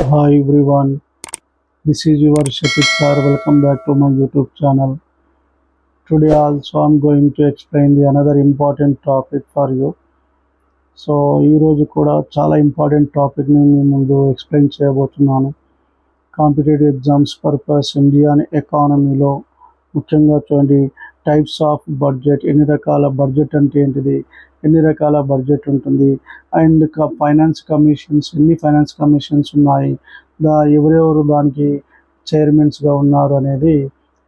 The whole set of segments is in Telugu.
Hi everyone, this is your Shafiq sir. Welcome back to my YouTube channel. Today also I'm going to explain the another important topic for you. So ఈరోజు కూడా చాలా ఇంపార్టెంట్ టాపిక్ని మీ ముందు ఎక్స్ప్లెయిన్ చేయబోతున్నాను. కాంపిటేటివ్ ఎగ్జామ్స్ పర్పస్ ఇండియన్ ఎకానమీలో ముఖ్యంగా చూడండి, టైప్స్ ఆఫ్ బడ్జెట్, ఎన్ని రకాల బడ్జెట్ అంటే ఏంటిది, ఎన్ని రకాల బడ్జెట్ ఉంటుంది, అండ్ ఫైనాన్స్ కమిషన్స్, ఎన్ని ఫైనాన్స్ కమిషన్స్ ఉన్నాయి, ఎవరెవరు దానికి చైర్మన్స్గా ఉన్నారు అనేది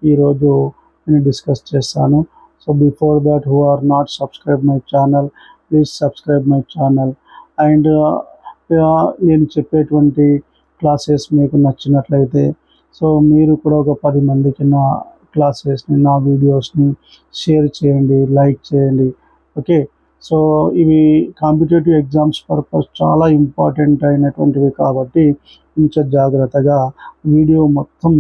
ఈరోజు నేను డిస్కస్ చేస్తాను. So before that, who are not subscribe my channel, please subscribe my channel. And నేను చెప్పేటువంటి క్లాసెస్ మీకు నచ్చినట్లయితే సో మీరు కూడా ఒక 10 మందికి నా క్లాసెస్ని, నా వీడియోస్ని షేర్ చేయండి, లైక్ చేయండి. ఓకే, సో ఇవి కాంపిటేటివ్ ఎగ్జామ్స్ పర్పస్ చాలా ఇంపార్టెంట్ అయినటువంటివి కాబట్టి కొంచెం జాగ్రత్తగా వీడియో మొత్తం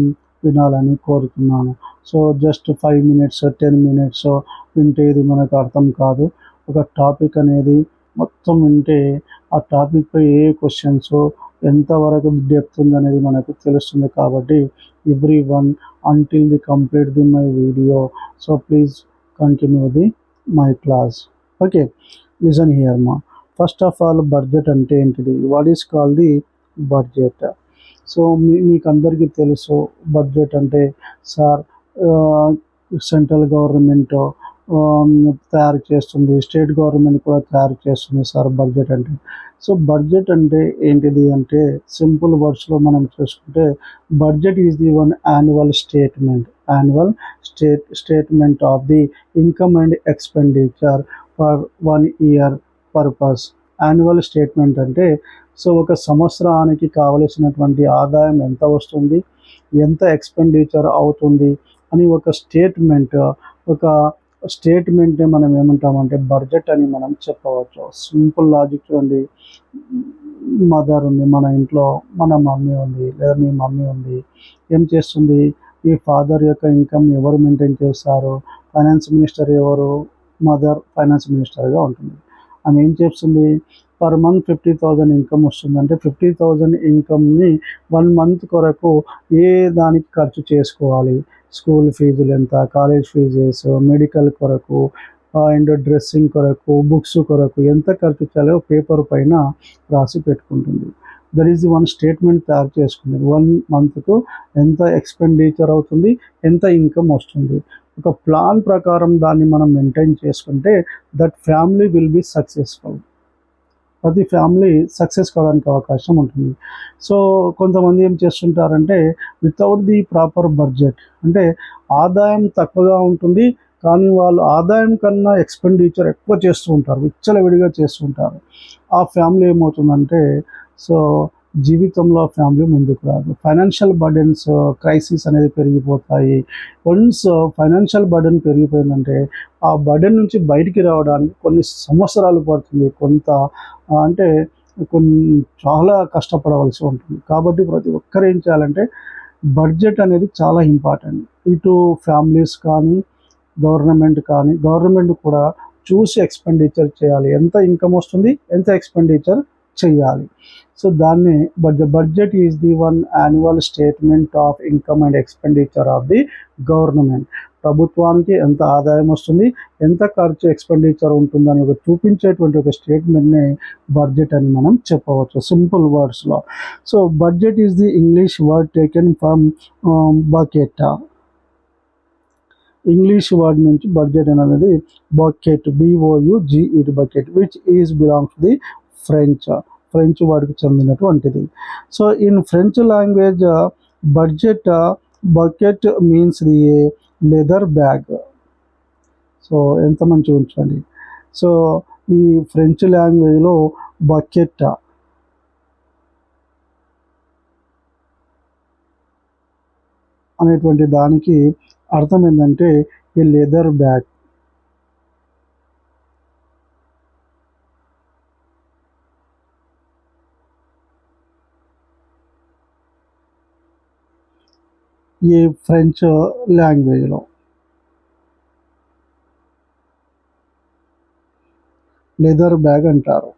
వినాలని కోరుతున్నాను. సో జస్ట్ 5 మినిట్స్ 10 మినిట్స్ వింటే ఇది మనకు అర్థం కాదు. ఒక టాపిక్ అనేది మొత్తం వింటే ఆ టాపిక్పై ఏ క్వశ్చన్స్ ఎంతవరకు డెప్త్ ఉందనేది మనకు తెలుస్తుంది. కాబట్టి every one until the complete the my video, so please continue the my class. Okay, listen here ma. First of all, budget అంటే ఏంటిది, what is called the budget. So మీకు అందరికీ తెలుసు బడ్జెట్ అంటే సార్ సెంట్రల్ గవర్నమెంట్ తయారు చేస్తుంది, స్టేట్ గవర్నమెంట్ కూడా తయారు చేస్తుంది సార్ బడ్జెట్ అంటే. సో బడ్జెట్ అంటే ఏంటిది అంటే సింపుల్ వర్డ్స్లో మనం చూసుకుంటే budget is the one annual statement of the income and expenditure for 1 year purpose. Annual statement అంటే సో ఒక సంవత్సరానికి కావలసినటువంటి ఆదాయం ఎంత వస్తుంది, ఎంత ఎక్స్పెండిచర్ అవుతుంది అని ఒక స్టేట్మెంట్ని మనం ఏమంటామంటే బడ్జెట్ అని మనం చెప్పవచ్చు. సింపుల్ లాజిక్ చూడండి, మదర్ ఉంది మన ఇంట్లో, మన మమ్మీ ఉంది లేదా మీ మమ్మీ ఉంది, ఏం చేస్తుంది, ఈ ఫాదర్ యొక్క ఇన్కమ్ ఎవరు మెయింటైన్ చేస్తారు, ఫైనాన్స్ మినిస్టర్ ఎవరు, మదర్ ఫైనాన్స్ మినిస్టర్గా ఉంటుంది. ఆమె ఏం చేస్తుంది, పర్ మంత్ 50,000 ఇన్కమ్ వస్తుందంటే 50,000 ఇన్కమ్ని 1 మంత్ కొరకు ఏ దానికి ఖర్చు చేసుకోవాలి, స్కూల్ ఫీజులు ఎంత, కాలేజ్ ఫీజెస్, మెడికల్ కొరకు అండ్ డ్రెస్సింగ్ కొరకు, బుక్స్ కొరకు ఎంత ఖర్చు చేయాలో పేపర్ పైన రాసి పెట్టుకుంటుంది. That is the one statement తయారు చేసుకుంది. 1 మంత్కు ఎంత ఎక్స్పెండిచర్ అవుతుంది, ఎంత ఇన్కమ్ వస్తుంది. ఒక ప్లాన్ ప్రకారం దాన్ని మనం మెయింటైన్ చేసుకుంటే that family will be successful. ప్రతి ఫ్యామిలీ సక్సెస్ కావడానికి అవకాశం ఉంటుంది. సో కొంతమంది ఏం చేస్తుంటారంటే వితౌట్ ది ప్రాపర్ బడ్జెట్, అంటే ఆదాయం తక్కువగా ఉంటుంది కానీ వాళ్ళు ఆదాయం కన్నా ఎక్స్పెండిచర్ ఎక్కువ చేస్తూ ఉంటారు, విచ్చలవిడిగా చేస్తూ ఉంటారు. ఆ ఫ్యామిలీ ఏమవుతుందంటే సో జీవితంలో ఫ్యామిలీ ముందుకు రాదు. ఫైనాన్షియల్ బర్డెన్స్, క్రైసిస్ అనేది పెరిగిపోతాయి. వన్స్ ఫైనాన్షియల్ బర్డెన్ పెరిగిపోయిందంటే ఆ బర్డెన్ నుంచి బయటికి రావడానికి కొన్ని సంవత్సరాలు పడుతుంది, అంటే కొన్ని చాలా కష్టపడవలసి ఉంటుంది. కాబట్టి ప్రతి ఒక్కరు ఏం చేయాలంటే బడ్జెట్ అనేది చాలా ఇంపార్టెంట్. ఇటు ఫ్యామిలీస్ కానీ గవర్నమెంట్ కూడా చూసి ఎక్స్పెండిచర్ చేయాలి, ఎంత ఇన్కమ్ వస్తుంది, ఎంత ఎక్స్పెండిచర్ చేయాలి. సో దాన్ని budget is the one annual statement of income and expenditure of the government. ప్రభుత్వానికి ఎంత ఆదాయం వస్తుంది, ఎంత ఖర్చు ఎక్స్పెండిచర్ ఉంటుందని చూపించేటువంటి ఒక స్టేట్మెంట్ని బడ్జెట్ అని మనం చెప్పవచ్చు సింపుల్ వర్డ్స్లో. So budget is the English word taken from bucket. English word నుంచి బడ్జెట్ అనేది bucket, BOUGET bucket, which is belongs to the French వర్డ్కి చెందినటువంటిది. So in French language bucket means the leather bag. So ఎంత మంచిగా ఉంచండి. సో ఈ ఫ్రెంచ్ లాంగ్వేజ్లో బకెట్ అనేటువంటి దానికి అర్థం ఏంటంటే ఈ లెదర్ బ్యాగ్. ఈ ఫ్రెంచ్ లాంగ్వేజ్లో లెదర్ బ్యాగ్ అంటారు.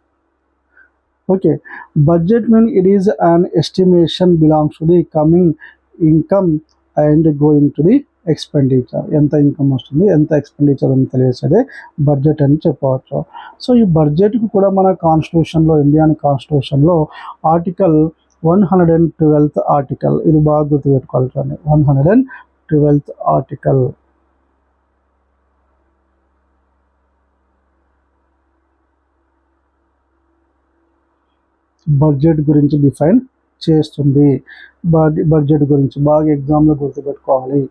Okay, budget means it is an estimation belongs to the coming income and going to the expenditure. ఎంత ఇన్కమ్ వస్తుంది, ఎంత ఎక్స్పెండిచర్ అని తెలియసేదే బడ్జెట్ అని చెప్పవచ్చు. సో ఈ బడ్జెట్కి కూడా మన కాన్స్టిట్యూషన్లో, ఇండియన్ కాన్స్టిట్యూషన్లో ఆర్టికల్ 112th ఆర్టికల్, ఇది బాగా గుర్తుపెట్టుకోవాలి చూడండి, 112th ఆర్టికల్ బడ్జెట్ గురించి డిఫైన్ చేస్తుంది. బడ్జెట్ గురించి బాగా ఎగ్జామ్లో గుర్తుపెట్టుకోవాలి.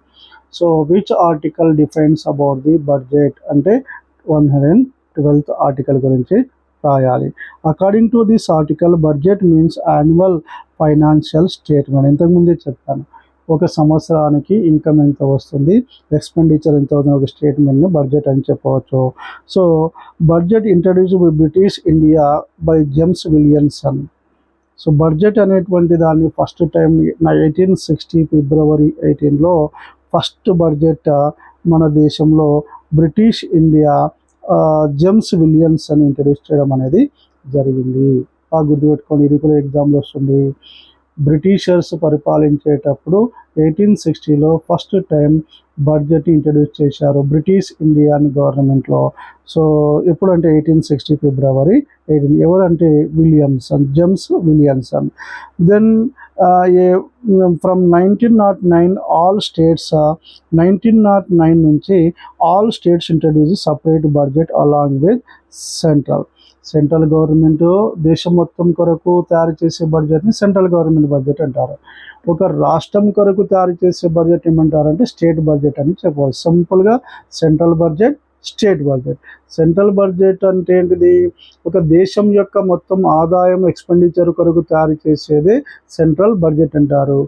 So which article defines about the budget అంటే 112th ఆర్టికల్ గురించి రాయాలి. According to this article budget means annual financial statement. ఇంతకుముందే చెప్పాను, ఒక సంవత్సరానికి ఇన్కమ్ ఎంత వస్తుంది, ఎక్స్పెండిచర్ ఎంత అవుతుంది, ఒక స్టేట్మెంట్ని బడ్జెట్ అని చెప్పవచ్చు. So budget introduce by British India by James Williamson. So budget అనేటువంటి దాన్ని ఫస్ట్ టైం 1860 ఫిబ్రవరి 18లో ఫస్ట్ బడ్జెట్ మన దేశంలో బ్రిటిష్ ఇండియా జేమ్స్ విలియమ్స్ అని ఇంట్రడ్యూస్ చేయడం అనేది జరిగింది. బాగా గుర్తుపెట్టుకోండి, ఇది కూడా ఎగ్జామ్లో వస్తుంది. బ్రిటిషర్స్ పరిపాలించేటప్పుడు 1860లో ఫస్ట్ టైం బడ్జెట్ ఇంట్రడ్యూస్ చేశారు బ్రిటిష్ ఇండియన్ గవర్నమెంట్లో. సో ఎప్పుడంటే 1860 ఫిబ్రవరి 18. ఎవరంటే Williamson, James Williamson. Then from 1909 all states, 1909 నుంచి all states introduce separate budget along with central government దేశం మొత్తం కొరకు తయారు చేసే బడ్జెట్ని సెంట్రల్ గవర్నమెంట్ బడ్జెట్ అంటారు. ఒక రాష్ట్రం కొరకు తయారు చేసే బడ్జెట్ ఏమంటారంటే స్టేట్ బడ్జెట్ అని చెప్పవచ్చు. సింపుల్గా central budget, state budget. Central budget అంటే ఏంటిది, ఒక దేశం యొక్క మొత్తం ఆదాయం ఎక్స్పెండిచర్ కొరకు తయారు చేసేదే సెంట్రల్ బడ్జెట్ అంటారు.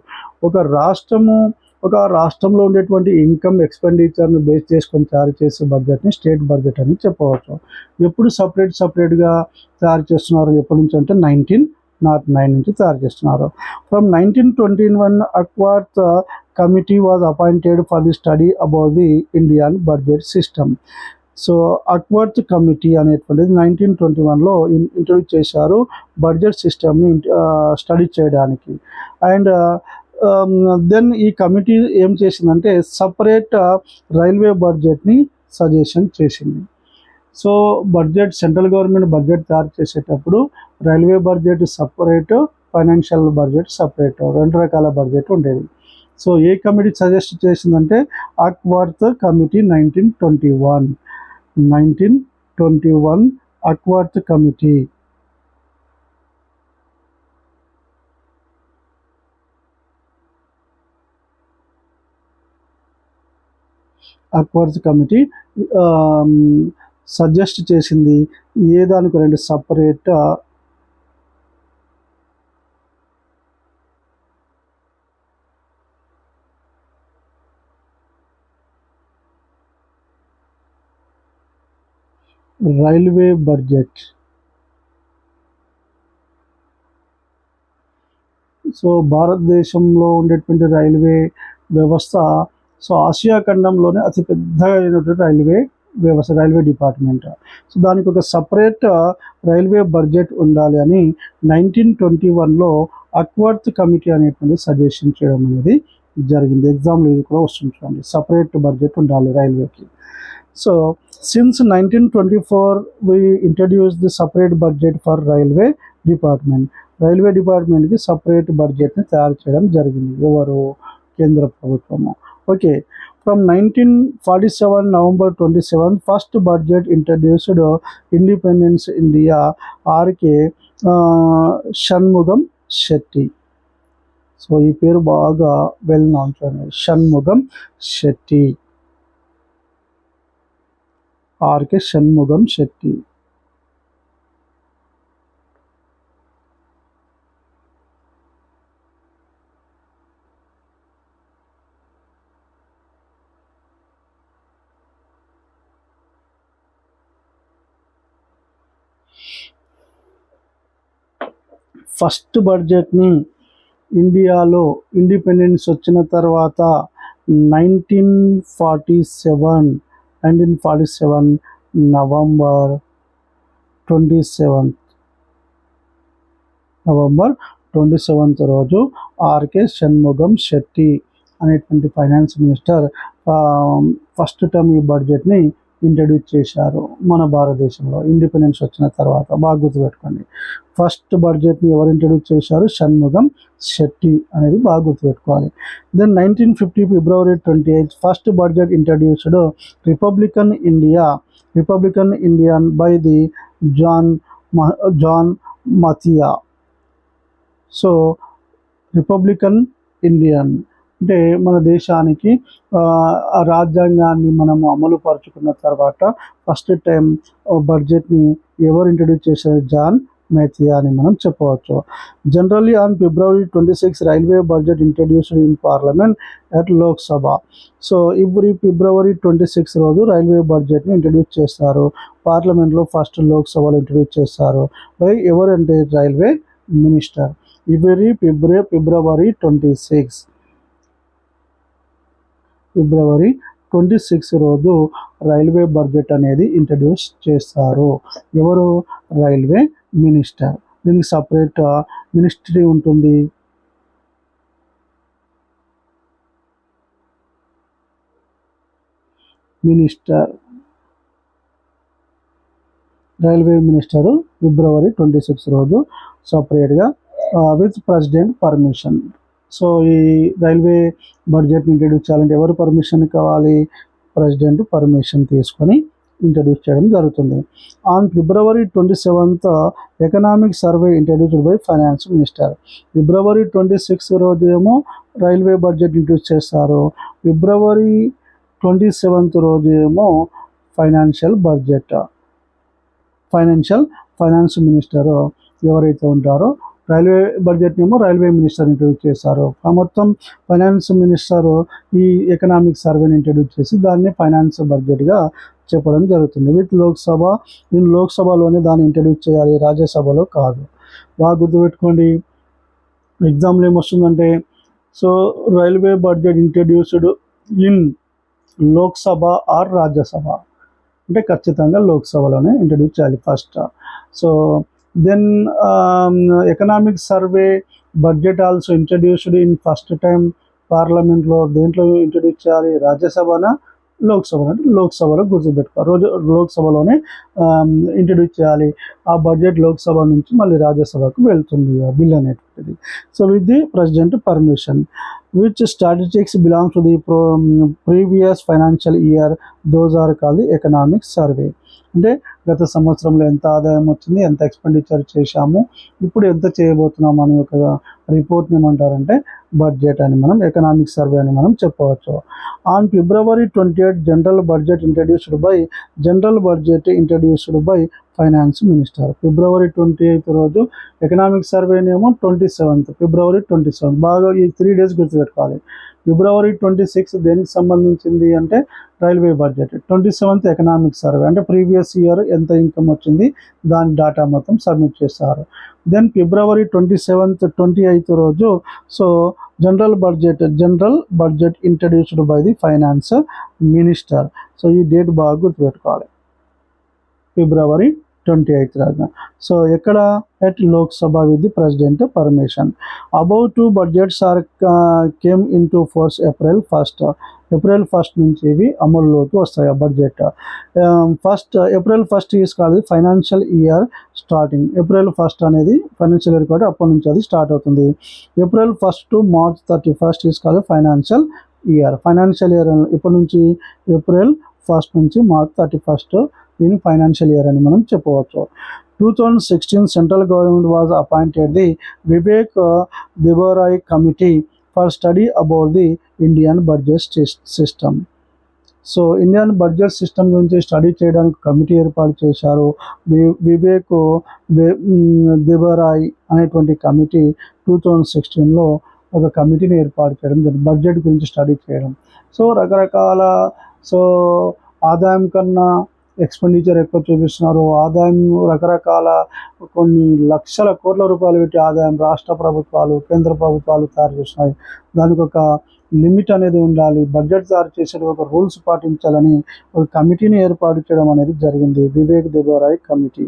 ఒక రాష్ట్రంలో ఉండేటువంటి ఇన్కమ్ ఎక్స్పెండిచర్ని బేస్ చేసుకొని తయారు చేసే బడ్జెట్ని స్టేట్ బడ్జెట్ అని చెప్పవచ్చు. ఎప్పుడు సపరేట్గా తయారు చేస్తున్నారు, ఎప్పటి నుంచి అంటే 1909 నుంచి తయారు చేస్తున్నారు. From 1921 Acworth committee was appointed for the study about the Indian budget system. So Acworth committee అనేటువంటిది 1921లో ఇంట్రడ్యూస్ చేశారు బడ్జెట్ సిస్టమ్ని స్టడీ చేయడానికి. అండ్ దెన్ ఈ కమిటీ ఏం చేసిందంటే సపరేట్ రైల్వే బడ్జెట్ని సజెషన్ చేసింది. సో సెంట్రల్ గవర్నమెంట్ బడ్జెట్ తయారు చేసేటప్పుడు railway budget separate, financial budget separate, రెండు రకాల బడ్జెట్ ఉండేది. సో ఏ కమిటీ సజెస్ట్ చేసిందంటే Acworth committee 1921 Acworth committee. Acworth committee suggest చేసింది ఏ దానికి రెండు సపరేట్ రైల్వే బడ్జెట్. సో భారతదేశంలో ఉండేటువంటి రైల్వే వ్యవస్థ, సో ఆసియా ఖండంలోనే అతిపెద్దగా అయినటువంటి రైల్వే డిపార్ట్మెంట్. సో దానికి ఒక సపరేట్ రైల్వే బడ్జెట్ ఉండాలి అని 1921లో అక్వర్త్ కమిటీ అనేటువంటి సజెషన్ చేయడం అనేది జరిగింది. ఎగ్జామ్లో ఇది కూడా వస్తుంటుంది, సపరేట్ బడ్జెట్ ఉండాలి రైల్వేకి. So since 1924 we introduced the separate budget for railway డిపార్ట్మెంట్కి సపరేట్ బడ్జెట్ని తయారు చేయడం జరిగింది. ఎవరు? కేంద్ర ప్రభుత్వము. Okay, from 1947 November 27 first budget introduced independence India RK Shanmugam Chetty. So ఈ పేరు బాగా well known, Shanmugam Chetty, RK Shanmugam Chetty. First బడ్జెట్ని ఇండియాలో ఇండిపెండెన్స్ వచ్చిన తర్వాత 1947 November 27 నవంబర్ 27th రోజు ఆర్కే షణ్ముగం శెట్టి అనేటువంటి ఫైనాన్స్ మినిస్టర్ ఫస్ట్ టర్మ్ ఈ బడ్జెట్ని ఇంట్రడ్యూస్ చేశారు మన భారతదేశంలో ఇండిపెండెన్స్ వచ్చిన తర్వాత. బాగా గుర్తుపెట్టుకోండి, ఫస్ట్ బడ్జెట్ని ఎవరు ఇంట్రడ్యూస్ చేశారు? షణ్ముగం శెట్టి అనేది బాగా గుర్తుపెట్టుకోవాలి. Then 1950 February 28 first budget introduced republican Indian by the John Mathai. So republican Indian అంటే మన దేశానికి రాజ్యాంగాన్ని మనము అమలు పరుచుకున్న తర్వాత ఫస్ట్ టైం బడ్జెట్ని ఎవరు ఇంట్రడ్యూస్ చేశారు? జాన్ మథియా అని మనం చెప్పవచ్చు. Generally on February 26 railway budget introduced in parliament at Lok Sabha. So ఇప్పుడు February 26 రోజు రైల్వే బడ్జెట్ని ఇంట్రడ్యూస్ చేస్తారు. పార్లమెంట్లో ఫస్ట్ లోక్సభలో ఇంట్రడ్యూస్ చేస్తారు. బై ఎవరంటే రైల్వే మినిస్టర్. February 26 రోజు రైల్వే బడ్జెట్ అనేది ఇంట్రడ్యూస్ చేస్తారు. ఎవరు? Railway minister. దీనికి సపరేట్ మినిస్ట్రీ ఉంటుంది. రైల్వే మినిస్టరు February 26 రోజు సపరేట్గా విత్ ప్రెసిడెంట్ పర్మిషన్. సో ఈ రైల్వే బడ్జెట్ని ఇంట్రడ్యూస్ చేయాలంటే ఎవరు పర్మిషన్ కావాలి? ప్రెసిడెంట్ పర్మిషన్ తీసుకొని ఇంట్రడ్యూస్ చేయడం జరుగుతుంది. On February 27th economic survey introduced by finance minister. February 26 రోజు ఏమో రైల్వే బడ్జెట్ ఇంట్రడ్యూస్ చేస్తారు. February 27th రోజు ఏమో ఫైనాన్స్ మినిస్టర్ ఎవరైతే ఉంటారో రైల్వే బడ్జెట్ని ఏమో రైల్వే మినిస్టర్ ఇంట్రడ్యూస్ చేశారు. మొత్తం ఫైనాన్స్ మినిస్టర్ ఈ ఎకనామిక్ సర్వేని ఇంట్రడ్యూస్ చేసి దాన్ని ఫైనాన్స్ బడ్జెట్గా చెప్పడం జరుగుతుంది. లోక్సభలోనే దాన్ని ఇంట్రడ్యూస్ చేయాలి, రాజ్యసభలో కాదు. బాగా గుర్తుపెట్టుకోండి, ఎగ్జామ్లో ఏమొస్తుందంటే so railway budget introduced in Lok Sabha or Rajya Sabha అంటే ఖచ్చితంగా లోక్సభలోనే ఇంట్రడ్యూస్ చేయాలి first. So then economic survey budget also introduced in first time పార్లమెంట్లో. దేంట్లో ఇంట్రడ్యూస్ చేయాలి? రాజ్యసభన లోక్సభ అంటే లోక్సభలో గుర్తుపెట్టుకోవాలి. లోక్సభలోనే ఇంట్రడ్యూస్ చేయాలి. ఆ బడ్జెట్ లోక్సభ నుంచి మళ్ళీ రాజ్యసభకు వెళ్తుంది ఆ బిల్ అనేటువంటిది. So with the president permission. which statistics belong to the previous financial year, those are called the economic survey. అంటే గత సంవత్సరంలో ఎంత ఆదాయం వచ్చింది, ఎంత ఎక్స్పెండిచర్ చేశాము, ఇప్పుడు ఎంత చేయబోతున్నాము అనే ఒక రిపోర్ట్ని ఏమంటారంటే బడ్జెట్ అని మనం ఎకనామిక్ సర్వే అని మనం చెప్పవచ్చు. On February 28 general budget introduced by finance minister. February 28 రోజు ఎకనామిక్ సర్వేని ఏమో February 27 బాగా ఈ 3 days గుర్తుపెట్టుకోవాలి. February 26 దేనికి సంబంధించింది అంటే railway budget. 27th economic survey అంటే ప్రీవియస్ ఇయర్ ఎంత ఇన్కమ్ వచ్చింది దాని డేటా మొత్తం సబ్మిట్ చేస్తారు. దెన్ February 28 రోజు so general budget introduced by the finance minister. So ఈ డేట్ బాగా గుర్తుపెట్టుకోవాలి, February 28 రోజున. సో ఎక్కడ? At Lok Sabha with the president permission. Above 2 budgets came in to force April 1 నుంచి ఇవి అమల్లోకి వస్తాయి. ఆ budget April 1 is called financial year starting. April 1 అనేది ఫైనాన్షియల్ ఇయర్ కాబట్టి అప్పటి నుంచి అది స్టార్ట్ అవుతుంది. April 1 to March 31 is called financial year. ఇప్పటి నుంచి April 1 నుంచి March 31 దీన్ని ఫైనాన్షియల్ ఇయర్ అని మనం చెప్పవచ్చు. 2016 central government was appointed the Vivek Debroy committee for study about the Indian budget system. So Indian budget system గురించి స్టడీ చేయడానికి కమిటీ ఏర్పాటు చేశారు. వివేక్ దిబోరాయ్ అనేటువంటి కమిటీ 2016లో ఒక కమిటీని ఏర్పాటు చేయడం జరిగింది బడ్జెట్ గురించి స్టడీ చేయడం. సో రకరకాల ఆదాయం కన్నా ఎక్స్పెండిచర్ ఎక్కువ చూపిస్తున్నారు. ఆదాయం రకరకాల కొన్ని లక్షల కోట్ల రూపాయలు పెట్టి ఆదాయం రాష్ట్ర ప్రభుత్వాలు, కేంద్ర ప్రభుత్వాలు తయారు చేస్తున్నాయి. దానికి ఒక లిమిట్ అనేది ఉండాలి, బడ్జెట్ తయారు చేసే ఒక రూల్స్ పాటించాలని ఒక కమిటీని ఏర్పాటు చేయడం అనేది జరిగింది, Vivek Debroy committee.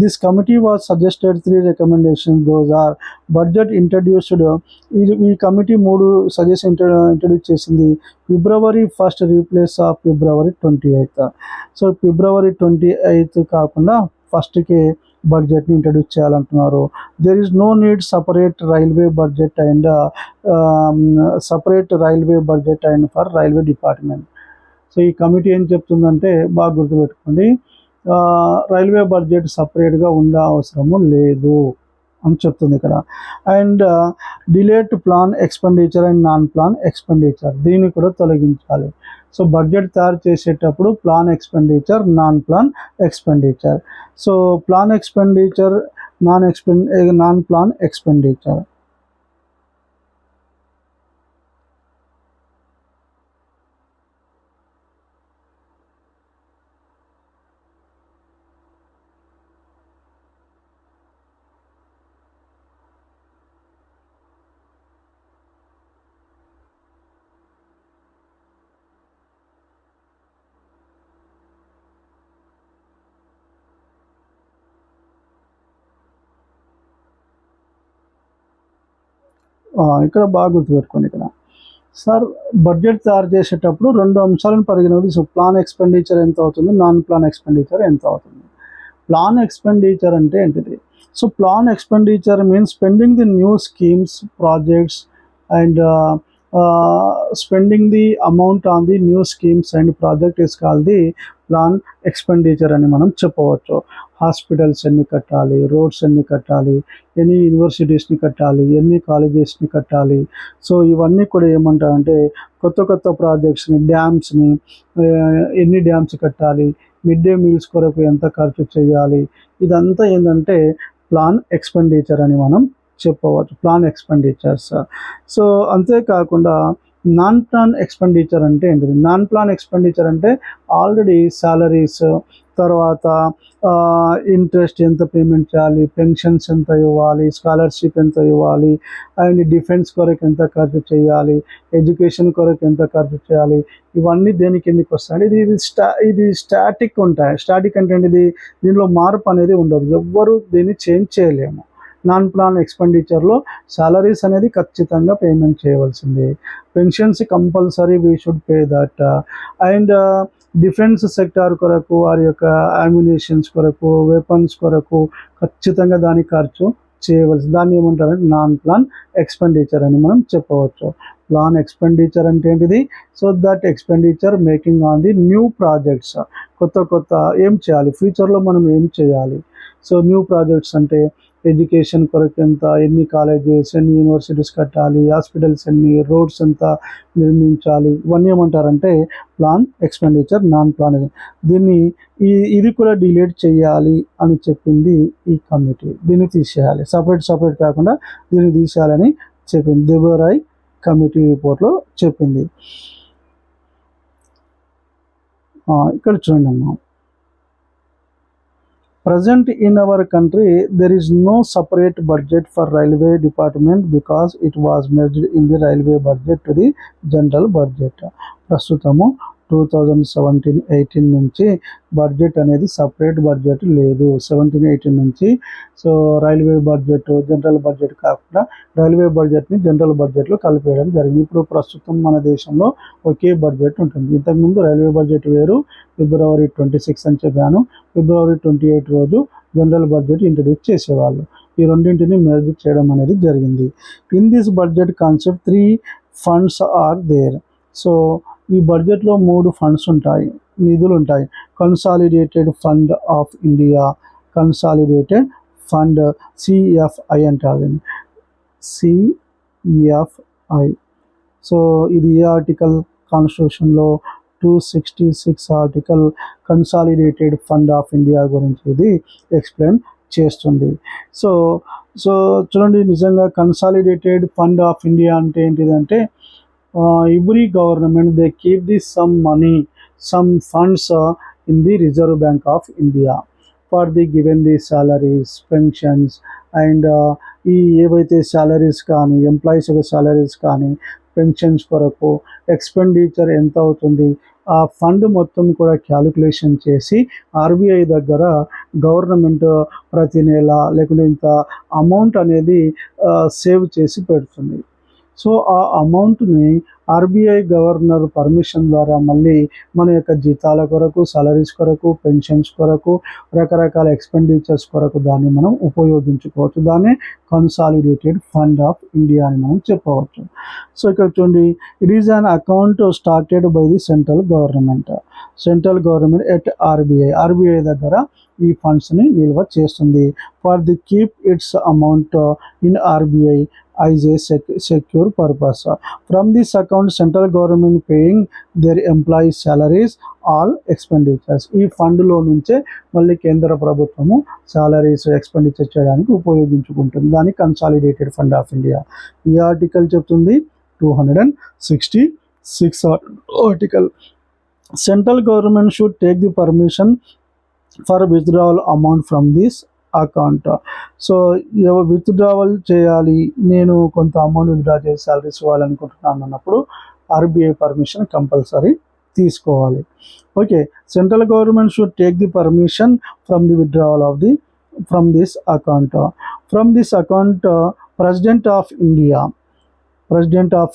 This committee was suggested 3 recommendations. Those are budget introduced. ఈ కమిటీ 3 సజెషన్ ఇంట్రడ్యూస్ చేసింది. February 1 replace of February 28. So February 28 కాకుండా ఫస్ట్కి బడ్జెట్ని ఇంట్రడ్యూస్ చేయాలంటున్నారు. There is no need separate railway budget and for railway department. So ఈ కమిటీ ఏం చెప్తుందంటే బాగా గుర్తుపెట్టుకోండి, రైల్వే బడ్జెట్ సపరేట్గా ఉండే అవసరము లేదు అని చెప్తుంది ఇక్కడ. And delete plan expenditure and non plan expenditure, దీన్ని కూడా తొలగించాలి. సో బడ్జెట్ తయారు చేసేటప్పుడు plan expenditure, non plan expenditure. So plan expenditure, non plan expenditure. ఇక్కడ బాగా గుర్తుపెట్టుకోండి, ఇక్కడ సార్ బడ్జెట్ తయారు చేసేటప్పుడు 2 అంశాలను పరిగణలోకి. సో ప్లాన్ ఎక్స్పెండిచర్ ఎంత అవుతుంది, నాన్ ప్లాన్ ఎక్స్పెండిచర్ ఎంత అవుతుంది. ప్లాన్ ఎక్స్పెండిచర్ అంటే ఏంటిది? So plan expenditure means spending the new schemes, projects and spending the amount on the new schemes and project is called the plan expenditure అని మనం చెప్పవచ్చు. హాస్పిటల్స్ ఎన్ని కట్టాలి, రోడ్స్ ఎన్ని కట్టాలి, ఎన్ని యూనివర్సిటీస్ని కట్టాలి, ఎన్ని కాలేజెస్ని కట్టాలి. సో ఇవన్నీ కూడా ఏమంటారంటే కొత్త ప్రాజెక్ట్స్ని, డ్యామ్స్ని, ఎన్ని డ్యామ్స్ కట్టాలి, మిడ్ డే మీల్స్ కొరకు ఎంత ఖర్చు చేయాలి, ఇదంతా ఏంటంటే ప్లాన్ ఎక్స్పెండిచర్ అని మనం చెప్పవచ్చు, ప్లాన్ ఎక్స్పెండిచర్స్. సో అంతేకాకుండా నాన్ ప్లాన్ ఎక్స్పెండిచర్ అంటే ఏంటిది? నాన్ ప్లాన్ ఎక్స్పెండిచర్ అంటే ఆల్రెడీ సాలరీస్, తర్వాత ఇంట్రెస్ట్ ఎంత పేమెంట్ చేయాలి, పెన్షన్స్ ఎంత ఇవ్వాలి, స్కాలర్షిప్ ఎంత ఇవ్వాలి, అండ్ డిఫెన్స్ కొరకు ఎంత ఖర్చు చేయాలి, ఎడ్యుకేషన్ కొరకు ఎంత ఖర్చు చేయాలి, ఇవన్నీ దేని కిందకి వస్తాయి. ఇది స్టాటిక్ ఉంటాయి. స్టాటిక్ అంటే ఇది దీనిలో మార్పు అనేది ఉండదు, ఎవ్వరు దీన్ని చేంజ్ చేయలేము. నాన్ ప్లాన్ ఎక్స్పెండిచర్లో సాలరీస్ అనేది ఖచ్చితంగా పేమెంట్ చేయవలసింది, pensions compulsory we should pay that. And defence sector కొరకు, వారి యొక్క అమ్యునిషన్స్ కొరకు, వెపన్స్ కొరకు ఖచ్చితంగా దాని ఖర్చు చేయవలసి, దాన్ని ఏమంటారంటే నాన్ ప్లాన్ ఎక్స్పెండిచర్ అని మనం చెప్పవచ్చు. ప్లాన్ ఎక్స్పెండిచర్ అంటే ఏంటిది? So that expenditure making on the new projects, కొత్త ఏం చేయాలి, ఫ్యూచర్లో మనం ఏం చేయాలి. సో న్యూ ప్రాజెక్ట్స్ అంటే ఎడ్యుకేషన్ కొరకు ఎంత, ఎన్ని కాలేజెస్, ఎన్ని యూనివర్సిటీస్ కట్టాలి, హాస్పిటల్స్ ఎన్ని, రోడ్స్ ఎంత నిర్మించాలి, ఇవన్నీ ఏమంటారంటే ప్లాన్ ఎక్స్పెండిచర్, నాన్ ప్లాన్. దీన్ని ఇది కూడా డిలీట్ చేయాలి అని చెప్పింది ఈ కమిటీ. దీన్ని తీసేయాలి, సపరేట్ కాకుండా దీన్ని తీసేయాలని చెప్పింది, దేబరాయ్ కమిటీ రిపోర్ట్లో చెప్పింది. ఇక్కడ చూడండి అమ్మా, present in our country there is no separate budget for railway department because it was merged in the railway budget to the general budget. ప్రస్తుతము 2017-18 నుంచి బడ్జెట్ అనేది సపరేట్ బడ్జెట్ లేదు, 17-18 నుంచి. So railway budget general budget కాకుండా రైల్వే బడ్జెట్ని జనరల్ బడ్జెట్లో కలిపేయడం జరిగింది. ఇప్పుడు ప్రస్తుతం మన దేశంలో ఒకే బడ్జెట్ ఉంటుంది. ఇంతకుముందు రైల్వే బడ్జెట్ వేరు, ఫిబ్రవరి 26 అని చెప్పాను, ఫిబ్రవరి 28 రోజు జనరల్ బడ్జెట్ ఇంట్రడ్యూస్ చేసేవాళ్ళు. ఈ రెండింటిని మెర్జ్ చేయడం అనేది జరిగింది. In this budget concept 3 funds are there. So ఈ బడ్జెట్లో 3 ఫండ్స్ ఉంటాయి, నిధులు ఉంటాయి. Consolidated fund of India, consolidated fund, CFI అంటారు, సిఎఫ్ఐ. సో ఇది ఏ ఆర్టికల్? కాన్స్టిట్యూషన్లో 266 article consolidated fund of India గురించి ఇది ఎక్స్ప్లెయిన్ చేస్తుంది. సో చూడండి, నిజంగా కన్సాలిడేటెడ్ ఫండ్ ఆఫ్ ఇండియా అంటే ఏంటిదంటే every government they keep some money, some funds in the Reserve Bank of India for the given the salaries, pensions and ఈ ఏవైతే శాలరీస్ కానీ ఎంప్లాయీస్ యొక్క శాలరీస్ కానీ పెన్షన్స్ కొరకు ఎక్స్పెండిచర్ ఎంత అవుతుంది ఆ ఫండ్ మొత్తం కూడా క్యాలిక్యులేషన్ చేసి ఆర్బీఐ దగ్గర గవర్నమెంట్ ప్రతి నెల లేకుంటే ఇంత అమౌంట్ అనేది సేవ్ చేసి పెడుతుంది. సో ఆ అమౌంట్ని ఆర్బీఐ గవర్నర్ పర్మిషన్ ద్వారా మళ్ళీ మన యొక్క జీతాల కొరకు, సాలరీస్ కొరకు, పెన్షన్స్ కొరకు, రకరకాల ఎక్స్పెండిచర్స్ కొరకు దాన్ని మనం ఉపయోగించుకోవచ్చు. దాన్ని కన్సాలిడేటెడ్ ఫండ్ ఆఫ్ ఇండియా అని మనం చెప్పవచ్చు. సో ఇక్కడ చూడండి, it is an account started by the central government at RBI దగ్గర ఈ ఫండ్స్ని నిల్వ చేస్తుంది. For the keep it's amount in RBI as a secure purpose. From this account, central government paying their employees' salaries, all expenditures. ఈ ఫండ్లో నుంచే మళ్ళీ కేంద్ర ప్రభుత్వము సాలరీస్ ఎక్స్పెండిచర్ చేయడానికి ఉపయోగించుకుంటుంది. దాన్ని కన్సాలిడేటెడ్ ఫండ్ ఆఫ్ ఇండియా. ఈ ఆర్టికల్ చెప్తుంది 266 article. Central government should take the permission for withdrawal amount from this account. So withdrawal చేయాలి, నేను కొంత అమౌంట్ విత్డ్రా చేసి సాలరీస్ ఇవ్వాలనుకుంటున్నాను అన్నప్పుడు ఆర్బీఐ పర్మిషన్ కంపల్సరీ తీసుకోవాలి. Okay, central government should take the permission from the withdrawal of the from this account. President of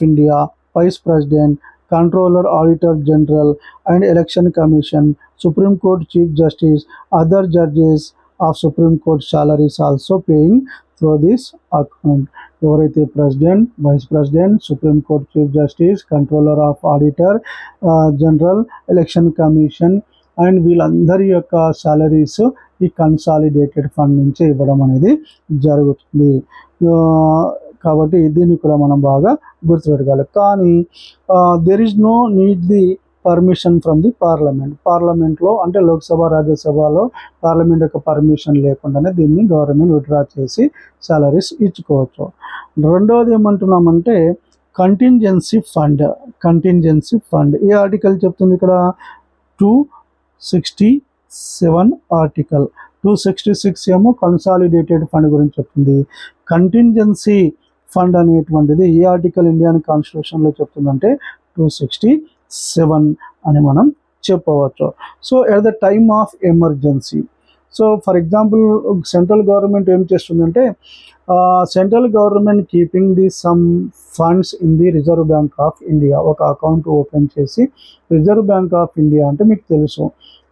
India, vice president, controller, auditor general and election commission, supreme court chief justice, other judges of Supreme Court salaries also paying through this account. ఎవరైతే president, vice president, Supreme court chief justice, controller of auditor general, election commission and వీళ్ళందరి యొక్క సాలరీస్ ఈ కన్సాలిడేటెడ్ ఫండ్ నుంచి ఇవ్వడం అనేది జరుగుతుంది. కాబట్టి దీన్ని కూడా మనం బాగా గుర్తుపెట్టుకోవాలి. కానీ there is no need the permission from the పార్లమెంట్లో అంటే లోక్సభ, రాజ్యసభలో పార్లమెంట్ యొక్క పర్మిషన్ లేకుండానే దీన్ని గవర్నమెంట్ విత్డ్రా చేసి సాలరీస్ ఇచ్చుకోవచ్చు. రెండవది ఏమంటున్నామంటే కంటింజెన్సీ ఫండ్. ఈ ఆర్టికల్ చెప్తుంది ఇక్కడ 267 ఆర్టికల్. 266 ఏమో కన్సాలిడేటెడ్ ఫండ్ గురించి చెప్తుంది. కంటింజెన్సీ ఫండ్ అనేటువంటిది ఈ ఆర్టికల్ ఇండియన్ కాన్స్టిట్యూషన్లో చెప్తుందంటే 267 అని మనం చెప్పవచ్చు. So at the time of emergency, so for example central government ఏం చేస్తుందంటే central government keeping the some funds in the reserve bank of India. ఒక అకౌంట్ ఓపెన్ చేసి, రిజర్వ్ బ్యాంక్ ఆఫ్ ఇండియా అంటే మీకు తెలుసు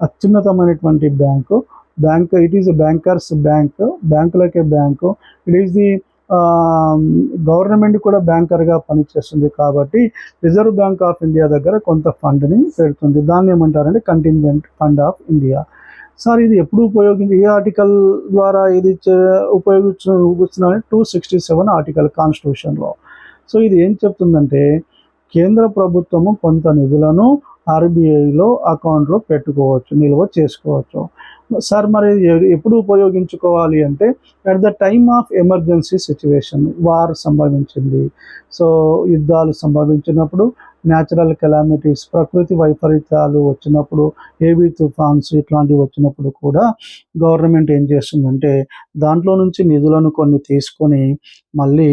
అత్యున్నతమైనటువంటి బ్యాంకు. ఇట్ ఈస్ బ్యాంకర్స్ బ్యాంకులకే bank. It is the government కూడా బ్యాంకర్గా పనిచేస్తుంది కాబట్టి రిజర్వ్ బ్యాంక్ ఆఫ్ ఇండియా దగ్గర కొంత ఫండ్ని పెడుతుంది. దాన్ని ఏమంటారంటే contingent fund of India. Sir ఇది ఎప్పుడు ఏ ఆర్టికల్ ద్వారా ఇది ఉపయోగిస్తున్నారని 267 ఆర్టికల్ కాన్స్టిట్యూషన్లో. సో ఇది ఏం చెప్తుందంటే కేంద్ర ప్రభుత్వము కొంత నిధులను ఆర్బీఐలో అకౌంట్లో పెట్టుకోవచ్చు, నిల్వ చేసుకోవచ్చు. సార్ మరి ఎప్పుడు ఉపయోగించుకోవాలి అంటే at the time of emergency situation, war సంభవించింది, సో యుద్ధాలు సంభవించినప్పుడు, న్యాచురల్ కెలామిటీస్ ప్రకృతి వైపరీత్యాలు వచ్చినప్పుడు, హెవీ తుఫాన్స్ ఇట్లాంటివి వచ్చినప్పుడు కూడా గవర్నమెంట్ ఏం చేస్తుందంటే దాంట్లో నుంచి నిధులను కొన్ని తీసుకొని మళ్ళీ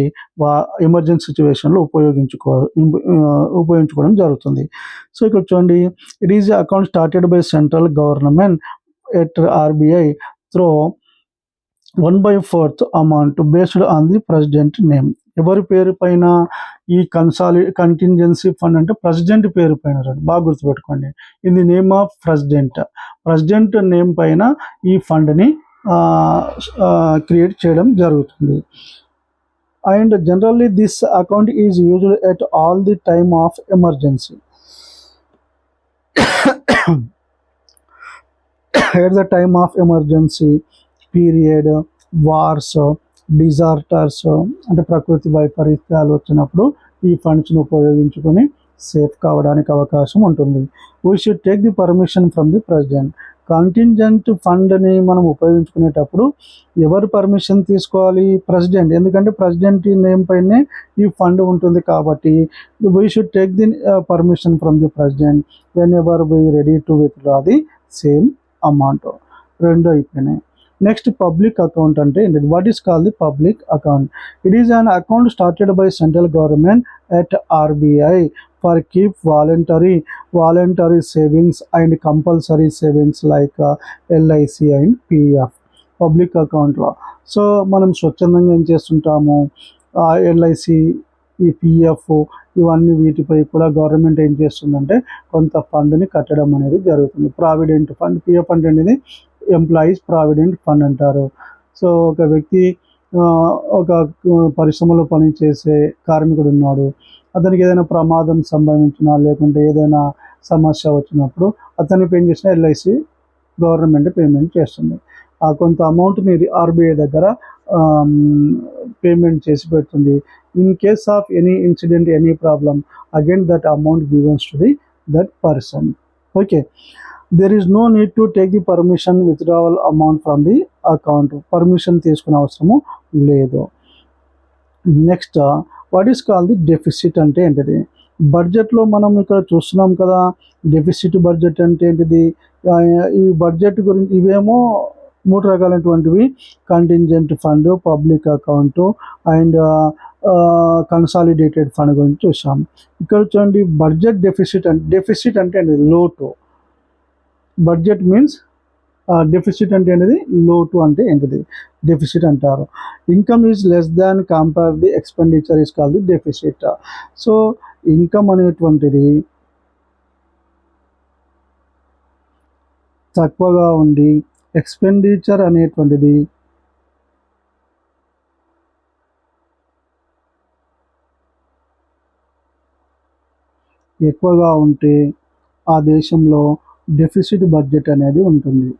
ఎమర్జెన్సీ సిచ్యువేషన్లో ఉపయోగించుకోవడం జరుగుతుంది. సో ఇక్కడ చూడండి, it is account started by central government at RBI through 1/4 amount based on the president name. ఎవరి పేరు పైన ఈ కంటింజెన్సీ ఫండ్ అంటే ప్రెసిడెంట్ పేరు పైన, బాగా గుర్తుపెట్టుకోండి. In the name of president name పైన ఈ ఫండ్ని క్రియేట్ చేయడం జరుగుతుంది. And generally this account is used at all the time of emergency. At the time of emergency period, wars, disasters అంటే ప్రకృతి వైపరీత్యాలు వచ్చినప్పుడు ఈ ఫండ్స్ని ఉపయోగించుకొని సేఫ్ కావడానికి అవకాశం ఉంటుంది. We should take the permission from the president. Contingent ఫండ్ని మనం ఉపయోగించుకునేటప్పుడు ఎవరు పర్మిషన్ తీసుకోవాలి? ప్రెసిడెంట్. ఎందుకంటే ప్రెసిడెంట్ నేమ్ పైనే ఈ ఫండ్ ఉంటుంది కాబట్టి we should take the permission from the president when ever we ready to withdraw the same amount. రెండు అయిపోయినాయి. నెక్స్ట్ పబ్లిక్ అకౌంట్ అంటే ఏంటిది? What is called the public account? It is an account started by central government at RBI for keep voluntary savings and compulsory savings like LIC and PF. Public అకౌంట్లో సో మనం స్వచ్ఛందంగా ఏం చేస్తుంటాము, ఎల్ఐసి, ఈ పిఎఫ్, ఇవన్నీ వీటిపై కూడా గవర్నమెంట్ ఏం చేస్తుందంటే కొంత ఫండ్ని కట్టడం అనేది జరుగుతుంది. ప్రావిడెంట్ ఫండ్, పిఎఫ్ అంటే అనేది ఎంప్లాయీస్ ప్రావిడెంట్ ఫండ్ అంటారు. సో ఒక వ్యక్తి ఒక పరిశ్రమలో పనిచేసే కార్మికుడు ఉన్నాడు, అతనికి ఏదైనా ప్రమాదం సంభవించినా లేకుంటే ఏదైనా సమస్య వచ్చినప్పుడు అతనికి ఏం చేసిన ఎల్ఐసి గవర్నమెంట్ పేమెంట్ చేస్తుంది. ఆ కొంత అమౌంట్ని ఆర్బీఐ దగ్గర పేమెంట్ చేసి పెడుతుంది. In case of any incident, any problem, again that amount givens to the that person. Okay, there is no need to take the permission withdrawal amount from the account. పర్మిషన్ తీసుకునే అవసరము లేదు. Next what is call the deficit అంటే ఏంటిది? బడ్జెట్లో మనం ఇక్కడ చూస్తున్నాం కదా, డెఫిసిట్ బడ్జెట్ అంటే ఏంటిది? ఈ బడ్జెట్ గురించి ఇవేమో 3 రకాలైనటువంటివి: contingent fund, public account and consolidated fund గురించి చూసాం. ఇక్కడ చూడండి, డెఫిసిట్ అంటే లోటు. బడ్జెట్ మీన్స్ డెఫిసిట్ అంటే ఏంటిది? లోటు అంటే ఏంటిది? డెఫిసిట్ అంటారు. Income is less than compare the expenditure is called the deficit. So income అనేటువంటిది తక్కువగా ఉండి ఎక్స్పెండిచర్ అనేటువంటిది ఎక్కువగా ఉంటే ఆ దేశంలో డెఫిసిట్ బడ్జెట్ అనేది ఉంటుంది.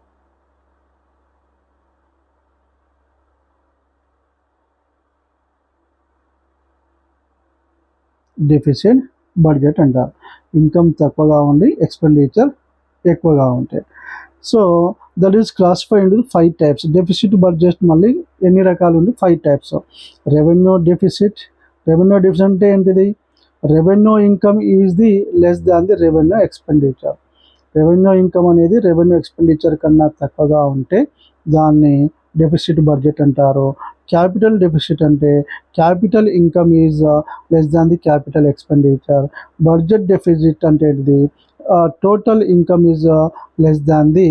డెఫిసిట్ బడ్జెట్ అంటారు. ఇన్కమ్ తక్కువగా ఉండి ఎక్స్పెండిచర్ ఎక్కువగా ఉంటాయి. So that is classified into 5 types. Deficit budget మళ్ళీ ఎన్ని రకాలు ఉంది? 5 types. Revenue deficit. Revenue deficit అంటే ఏంటిది? Revenue income is the less than the revenue expenditure. Revenue income అనేది రెవెన్యూ ఎక్స్పెండిచర్ కన్నా తక్కువగా ఉంటే దాన్ని డెఫిసిట్ బడ్జెట్ అంటారు. క్యాపిటల్ డెఫిసిట్ అంటే capital income is less than the capital expenditure. Budget deficit అంటే ఏంటిది? Total income is less than the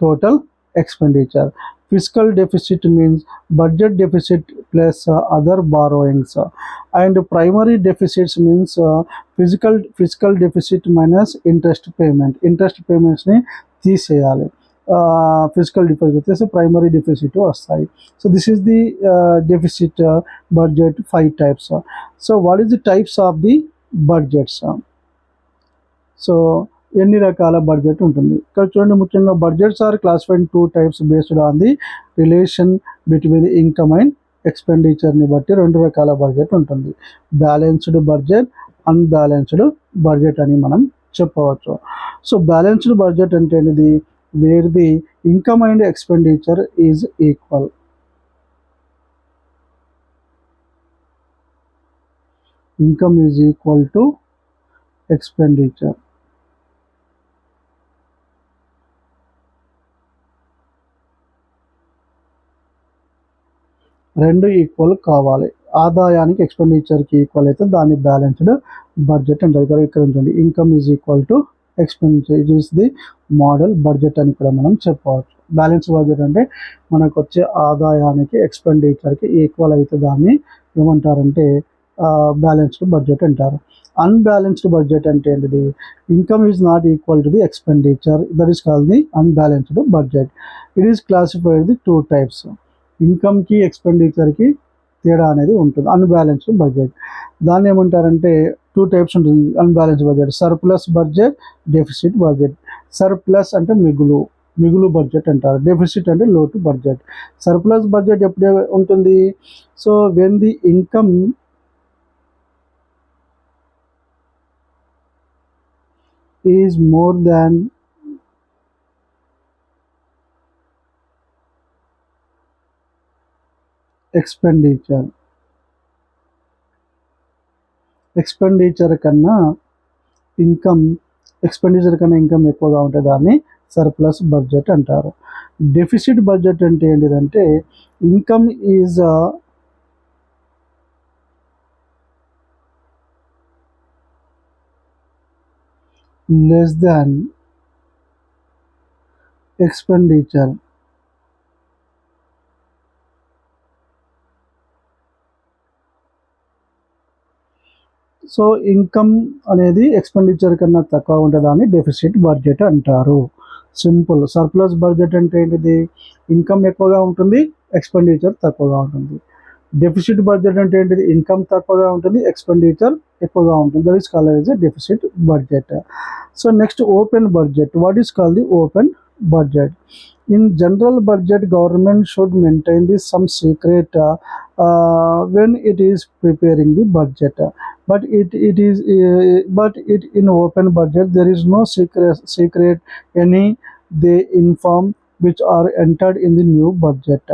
total expenditure. Fiscal deficit means budget deficit plus other borrowings. And primary deficits means fiscal deficit minus interest payment. Interest payments ni తీసేయాలి. ఫిజికల్ డిఫిసిట్ వచ్చేసి ప్రైమరీ డెఫిసిట్ వస్తాయి. So this is the deficit budget 5 types. So what is the types of the budgets? So ఎన్ని రకాల బడ్జెట్ ఉంటుంది? ఇక్కడ చూడండి, ముఖ్యంగా budgets are classified 2 types based on the relation between income and ఎక్స్పెండిచర్ని బట్టి 2 రకాల బడ్జెట్ ఉంటుంది. బ్యాలెన్స్డ్ బడ్జెట్, అన్బ్యాలెన్స్డ్ బడ్జెట్ అని మనం చెప్పవచ్చు. సో బ్యాలెన్స్డ్ బడ్జెట్ అంటే అనేది wear the income and expenditure is equal. Income is equal to expenditure. రెండు ఈక్వల్ కావాలి. ఆదాయానికి ఎక్స్పెండిచర్కి ఈక్వల్ అయితే దాన్ని బ్యాలెన్స్డ్ బడ్జెట్ అంటారు. ఇక్కడ ఉంటుంది, income is equal to expenditure. It is the model budget అని కూడా మనం చెప్పవచ్చు. బ్యాలెన్స్ బడ్జెట్ అంటే మనకు వచ్చే ఆదాయానికి ఎక్స్పెండిచర్కి ఈక్వల్ అయితే దాన్ని ఏమంటారంటే బ్యాలెన్స్డ్ బడ్జెట్ అంటారు. అన్బ్యాలెన్స్డ్ బడ్జెట్ అంటే ఏంటిది? Income is not equal to the expenditure, that is called the unbalanced budget. It is classified the 2 types. ఇన్కమ్కి ఎక్స్పెండిచర్కి తేడా అనేది ఉంటుంది. అన్బ్యాలెన్స్డ్ బడ్జెట్ దాన్ని ఏమంటారంటే 2 టైప్స్ ఉంటుంది unbalanced budget: surplus budget, deficit budget. Surplus అంటే మిగులు బడ్జెట్ అంటారు. డెఫిసిట్ అంటే లోటు బడ్జెట్. సర్ప్లస్ బడ్జెట్ ఎప్పుడు ఉంటుంది? So when the income is more than expenditure కన్నా ఇన్కమ్ ఎక్కువగా ఉంటే దాన్ని సర్ప్లస్ బడ్జెట్ అంటారు. డెఫిసిట్ బడ్జెట్ అంటే ఏంటిదంటే income is less than expenditure. So income అనేది ఎక్స్పెండిచర్ కన్నా తక్కువ ఉంటుందని డెఫిసిట్ బడ్జెట్ అంటారు. సింపుల్. సర్ప్లస్ బడ్జెట్ అంటే ఏంటిది? ఇన్కమ్ ఎక్కువగా ఉంటుంది, ఎక్స్పెండిచర్ తక్కువగా ఉంటుంది. డెఫిసిట్ బడ్జెట్ అంటే ఏంటిది? ఇన్కమ్ తక్కువగా ఉంటుంది, ఎక్స్పెండిచర్ ఎక్కువగా ఉంటుంది. That is called as a deficit budget. So next open budget. What is called the open budget? In general budget, government should maintain this some secret when it is preparing the budget. But it in open budget there is no secret any they inform which are entered in the new budget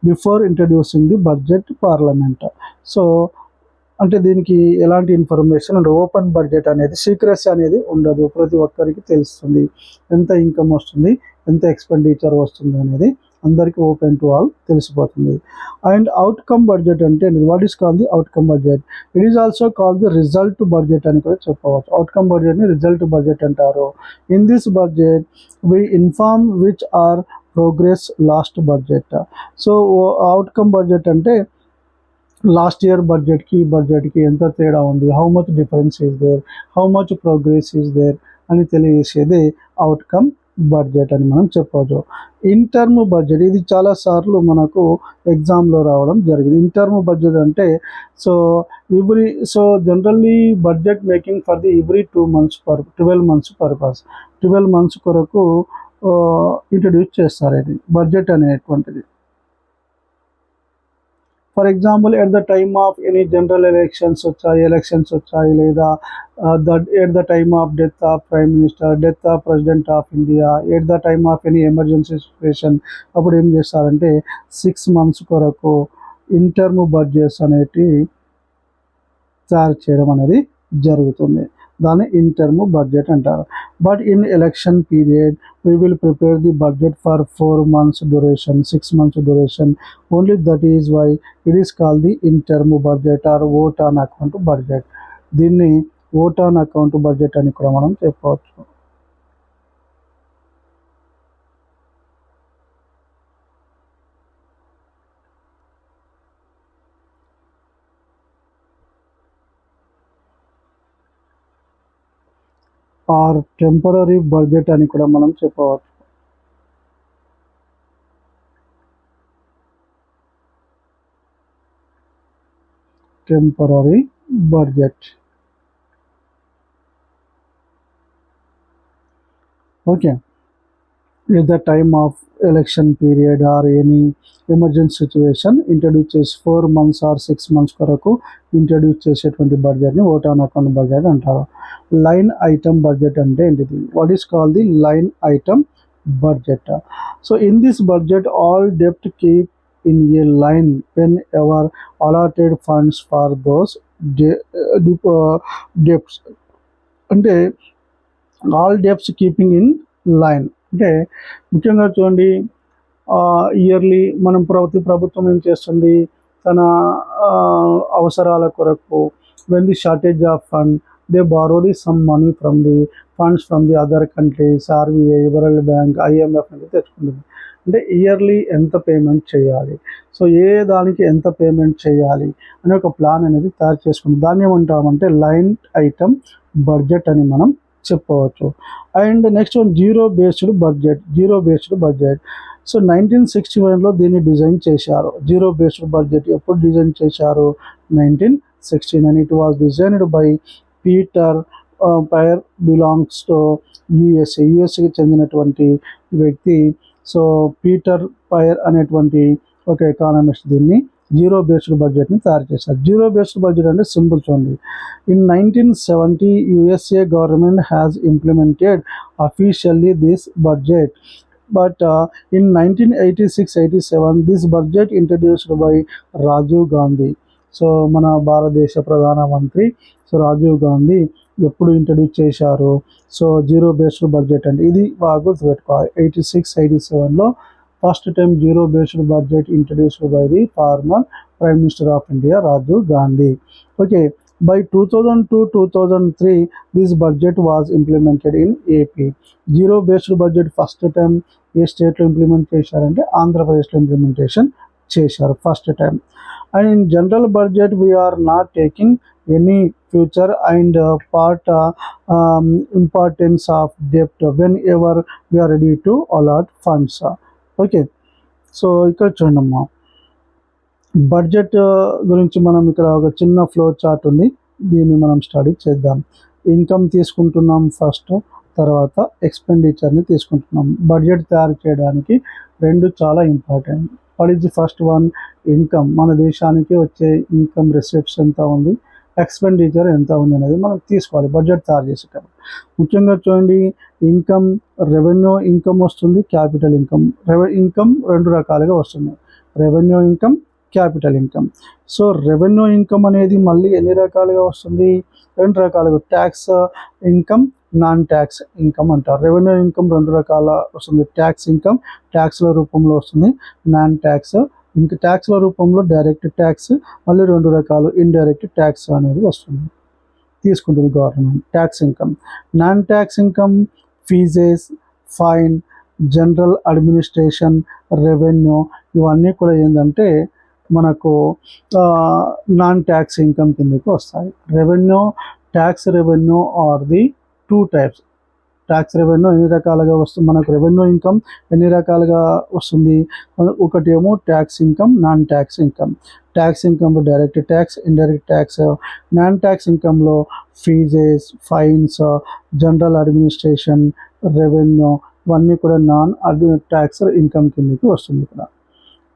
before introducing the budget parliament. So అంటే దీనికి ఎలాంటి ఇన్ఫర్మేషన్ ఉండదు. ఓపెన్ బడ్జెట్ అనేది సీక్రెసీ అనేది ఉండదు, ప్రతి ఒక్కరికి తెలుస్తుంది ఎంత ఇన్కమ్ వస్తుంది, ఎంత ఎక్స్పెండిచర్ వస్తుంది అనేది అందరికీ ఓపెన్ టు ఆల్ తెలిసిపోతుంది. అండ్ అవుట్కమ్ బడ్జెట్ అంటే what is called the outcome budget? It is also called the result budget అని కూడా చెప్పవచ్చు. అవుట్కమ్ బడ్జెట్ని రిజల్ట్ బడ్జెట్ అంటారు. In this budget we inform which are progress last budget. So outcome budget అంటే లాస్ట్ ఇయర్ బడ్జెట్కి ఈ బడ్జెట్కి ఎంత తేడా ఉంది, how much difference is there, how much progress is there అని తెలియజేసేది అవుట్కమ్ బడ్జెట్ అని మనం చెప్పవచ్చు. ఇన్ టర్మ్ బడ్జెట్ ఇది చాలాసార్లు మనకు ఎగ్జామ్లో రావడం జరిగింది. ఇన్ టర్మ్ బడ్జెట్ అంటే so generally budget making for the every 2 months 12 months purpose 12 months కొరకు ఇంట్రడ్యూస్ చేస్తారు ఇది బడ్జెట్ అనేటువంటిది. For example at the time of any general elections వచ్చాయి లేదా at the time of death of prime minister, death of president of India, at the time of any emergency situation అప్పుడు ఏం చేస్తారంటే 6 months కొరకు ఇంటర్మ్ బడ్జెట్స్ అనేటివి తయారు చేయడం అనేది జరుగుతుంది. దాన్ని ఇంటర్మ్ బడ్జెట్ అంటారు. But in election period we will prepare the budget for 4 months duration, 6 months duration only. That is why it is called the interim budget or vote on account budget. దీన్ని vote on account budget అని కూడా మనం చెప్పవచ్చు. ఆర్ టెంపరరీ బడ్జెట్ అని కూడా మనం చెప్పవచ్చు. Temporary budget. Okay. at the time of election period or any emergency situation introduce చేసి 4 months or 6 months కొరకు ఇంట్రడ్యూస్ చేసేటువంటి బడ్జెట్ని ఓట్ ఆన్ అకౌంట్ బడ్జెట్ అంటారు. లైన్ ఐటమ్ బడ్జెట్ అంటే ఏంటిది? What is called the line item budget? So in this budget all dept keep in a line whenever allotted funds for those depts. అంటే all depts keeping in line అంటే ముఖ్యంగా చూడండి, ఇయర్లీ మనం ప్రభుత్వం ఏం చేస్తుంది, తన అవసరాల కొరకు when the shortage of fund they borrow the some money from the funds from the other countries, RBI, world bank, IMF అనేది తెచ్చుకుంటుంది. అంటే ఇయర్లీ ఎంత పేమెంట్ చేయాలి, సో ఏ దానికి ఎంత పేమెంట్ చేయాలి అనే ఒక ప్లాన్ అనేది తయారు చేసుకుంటుంది. దాన్ని ఏమంటామంటే లైన్ ఐటమ్ బడ్జెట్ అని మనం చెప్పవచ్చు. And next one zero based budget. So 1961లో దీన్ని డిజైన్ చేశారు. జీరో బేస్డ్ బడ్జెట్ ఎప్పుడు డిజైన్ చేశారు? 1969. It was designed by Peter Pyhrr, belongs to యుఎస్ఏకి చెందినటువంటి వ్యక్తి. సో పీటర్ పైర్ అనేటువంటి ఒక ఎకానమిస్ట్ దీన్ని జీరో బేస్డ్ బడ్జెట్ని తయారు చేశారు. జీరో బేస్డ్ బడ్జెట్ అంటే సింపుల్ చూడండి. In 1970 USA government has implemented officially this budget. But in 1986-87 this budget introduced by Rajiv Gandhi. So మన భారతదేశ ప్రధానమంత్రి రాజీవ్ గాంధీ ఎప్పుడు ఇంట్రడ్యూస్ చేశారు? సో జీరో బేస్డ్ బడ్జెట్ అంటే ఇది బాగా గుర్తుపెట్టుకోవాలి. 86-87లో first time zero based budget introduced by the former prime minister of India Rajiv Gandhi. Okay, by 2002-2003 this budget was implemented in AP. Zero based budget first time ఏ స్టేట్లో ఇంప్లిమెంట్ చేశారంటే ఆంధ్రప్రదేశ్లో ఇంప్లిమెంటేషన్ చేశారు first time. And in general budget we're not taking any future and part importance of dept whenever we're ready to allot funds. Okay, so ఇక్కడ చూడమ్మా, బడ్జెట్ గురించి మనం ఇక్కడ ఒక చిన్న ఫ్లో చార్ట్ ఉంది, దీన్ని మనం స్టడీ చేద్దాం. ఇన్కమ్ తీసుకుంటున్నాం ఫస్ట్, తర్వాత ఎక్స్పెండిచర్ని తీసుకుంటున్నాం. బడ్జెట్ తయారు చేయడానికి రెండు చాలా important. What is the first one? Income, మన దేశానికి వచ్చే ఇన్కమ్ రిసిప్ట్స్ ఎంత ఉంది, ఎక్స్పెండిచర్ ఎంత ఉంది అనేది మనం తీసుకోవాలి బడ్జెట్ తయారు చేసేటప్పుడు. ముఖ్యంగా చూడండి, ఇన్కమ్ రెవెన్యూ ఇన్కమ్ వస్తుంది, క్యాపిటల్ ఇన్కమ్. ఇన్కమ్ రెండు రకాలుగా వస్తుంది, revenue income, capital income. So revenue income అనేది మళ్ళీ ఎన్ని రకాలుగా వస్తుంది? రెండు రకాలుగా, tax income, non tax income అంటారు. రెవెన్యూ ఇన్కమ్ రెండు రకాల వస్తుంది, ట్యాక్స్ ఇన్కమ్ ట్యాక్స్ల రూపంలో వస్తుంది, నాన్ ట్యాక్స్ ఇంకా ట్యాక్స్ల రూపంలో డైరెక్ట్ ట్యాక్స్, మళ్ళీ రెండు రకాలు ఇండైరెక్ట్ ట్యాక్స్ అనేది వస్తుంది, తీసుకుంటుంది government. Tax income, non tax income, fees, fine, general administration, revenue, ఇవన్నీ కూడా ఏంటంటే మనకు నాన్ ట్యాక్స్ ఇన్కమ్ కిందకి వస్తాయి. Revenue, tax revenue are the two types. Tax revenue ఎన్ని రకాలుగా వస్తుంది, మనకు రెవెన్యూ ఇన్కమ్ ఎన్ని రకాలుగా వస్తుంది? ఒకటి ఏమో tax income, non tax income. Tax ఇన్కమ్లో direct tax, indirect tax. Non tax ఇన్కమ్లో fees, fines, general administration, revenue, ఇవన్నీ కూడా నాన్ ట్యాక్స్ ఇన్కమ్ కిందకి వస్తుంది ఇక్కడ.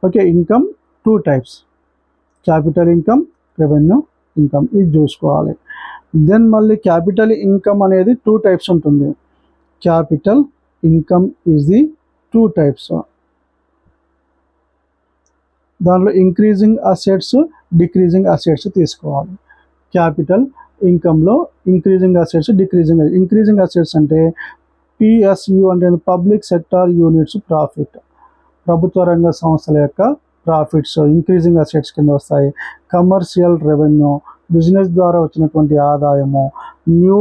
Okay, income two types, capital income, revenue income, ఇది చూసుకోవాలి. దెన్ మళ్ళీ క్యాపిటల్ ఇన్కమ్ అనేది టూ టైప్స్ ఉంటుంది. Capital income is the two types. దాంట్లో ఇంక్రీజింగ్ అసెట్స్, డిక్రీజింగ్ అసెట్స్ తీసుకోవాలి. క్యాపిటల్ ఇన్కమ్లో ఇంక్రీజింగ్ అసెట్స్, ఇంక్రీజింగ్ అసెట్స్ అంటే పిఎస్యు అంటే పబ్లిక్ సెక్టార్ యూనిట్స్ ప్రాఫిట్, ప్రభుత్వ రంగ సంస్థల యొక్క ప్రాఫిట్స్ ఇంక్రీజింగ్ అసెట్స్ కింద వస్తాయి. కమర్షియల్ రెవెన్యూ, బిజినెస్ ద్వారా వచ్చినటువంటి ఆదాయము. New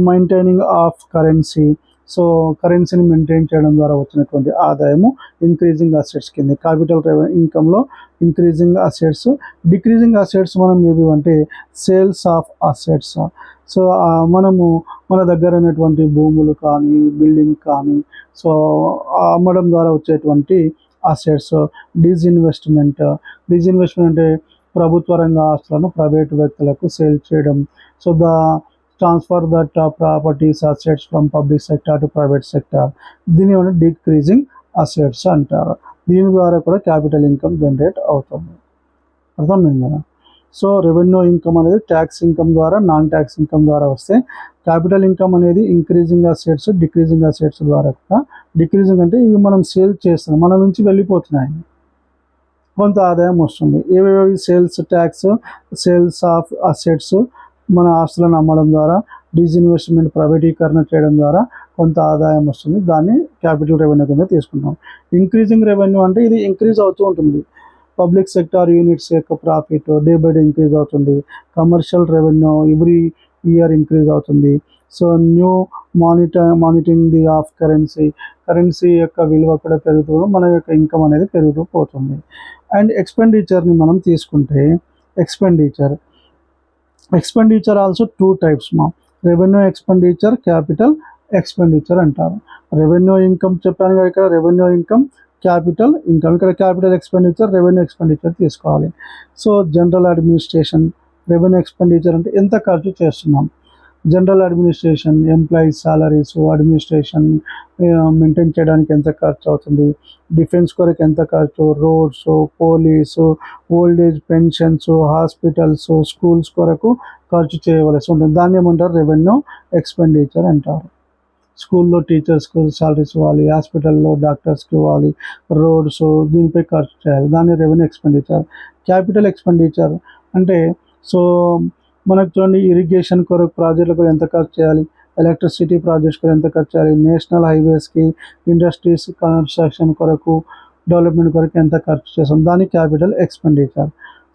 maintaining of currency, so కరెన్సీని మెయింటైన్ చేయడం ద్వారా వచ్చినటువంటి ఆదాయము ఇంక్రీజింగ్ అసెట్స్ కింద. క్యాపిటల్ ఇన్కమ్లో ఇంక్రీజింగ్ అసెట్స్. డిక్రీజింగ్ అసెట్స్ మనం ఏవి అంటే సేల్స్ ఆఫ్ అసెట్స్. సో మనము మన దగ్గర ఉన్నటువంటి భూములు కానీ, బిల్డింగ్ కానీ, సో అమ్మడం ద్వారా వచ్చేటువంటి అసెట్స్. డిస్ఇన్వెస్ట్మెంట్ అంటే ప్రభుత్వ రంగ ఆస్తులను ప్రైవేటు వ్యక్తులకు సేల్ చేయడం. So transfer that properties assets from public sector to private sector, దీని వల్ల డిక్రీజింగ్ అసెట్స్ అంటారు. దీని ద్వారా కూడా క్యాపిటల్ ఇన్కమ్ జనరేట్ అవుతుంది. అర్థమైంది కదా? సో రెవెన్యూ ఇన్కమ్ అనేది ట్యాక్స్ ఇన్కమ్ ద్వారా, నాన్ ట్యాక్స్ ఇన్కమ్ ద్వారా వస్తే, క్యాపిటల్ ఇన్కమ్ అనేది ఇంక్రీజింగ్ అసెట్స్, డిక్రీజింగ్ అసెట్స్ ద్వారా కూడా. డిక్రీజింగ్ అంటే ఇవి మనం సేల్ చేస్తున్నాం, మన నుంచి వెళ్ళిపోతున్నాయి, కొంత ఆదాయం వస్తుంది. ఏవేవి? Sales tax, sales of assets, మన ఆస్తులను అమ్మడం ద్వారా, డిస్ఇన్వెస్ట్మెంట్ ప్రైవేటీకరణ చేయడం ద్వారా కొంత ఆదాయం వస్తుంది, దాన్ని క్యాపిటల్ రెవెన్యూ కింద తీసుకుంటాం. ఇంక్రీజింగ్ రెవెన్యూ అంటే ఇది ఇంక్రీజ్ అవుతూ ఉంటుంది, పబ్లిక్ సెక్టార్ యూనిట్స్ యొక్క profit day by day increase అవుతుంది. Commercial revenue every year increase అవుతుంది. So new monitoring the of currency యొక్క విలువ కూడా పెరుగుతూ మన యొక్క ఇన్కమ్ అనేది పెరుగుతూ పోతుంది. అండ్ ఎక్స్పెండిచర్ని మనం తీసుకుంటే, ఎక్స్పెండిచర్ ఆల్సో టూ టైప్స్ మా, రెవెన్యూ ఎక్స్పెండిచర్, క్యాపిటల్ ఎక్స్పెండిచర్ అంటారు. రెవెన్యూ ఇన్కమ్ చెప్పాను కదా ఇక్కడ, రెవెన్యూ ఇన్కమ్, క్యాపిటల్ ఇన్కమ్. ఇక్కడ క్యాపిటల్ ఎక్స్పెండిచర్, రెవెన్యూ ఎక్స్పెండిచర్ తీసుకోవాలి. So general administration, revenue expenditure అంటే ఎంత ఖర్చు చేస్తున్నాం. General administration, employees salaries, administration maintain చేయడానికి ఎంత ఖర్చు అవుతుంది, డిఫెన్స్ కొరకు ఎంత ఖర్చు, roads, police, old age pensions, hospitals, schools కొరకు ఖర్చు చేయవలసి ఉంటుంది. దాన్ని ఏమంటారు? రెవెన్యూ ఎక్స్పెండిచర్ అంటారు. స్కూల్లో టీచర్స్కి సాలరీస్ ఇవ్వాలి, హాస్పిటల్లో డాక్టర్స్కి ఇవ్వాలి, రోడ్స్, దీనిపై ఖర్చు చేయాలి, దాన్ని రెవెన్యూ ఎక్స్పెండిచర్. క్యాపిటల్ ఎక్స్పెండిచర్ అంటే సో మనకు చూడండి, ఇరిగేషన్ కొరకు ప్రాజెక్టులకు ఎంత ఖర్చు చేయాలి, ఎలక్ట్రిసిటీ ప్రాజెక్ట్స్కి ఎంత ఖర్చు చేయాలి, నేషనల్ హైవేస్కి, ఇండస్ట్రీస్ కన్స్ట్రక్షన్ కొరకు, డెవలప్మెంట్ కొరకు ఎంత ఖర్చు చేస్తాం, దాని క్యాపిటల్ ఎక్స్పెండిచర్.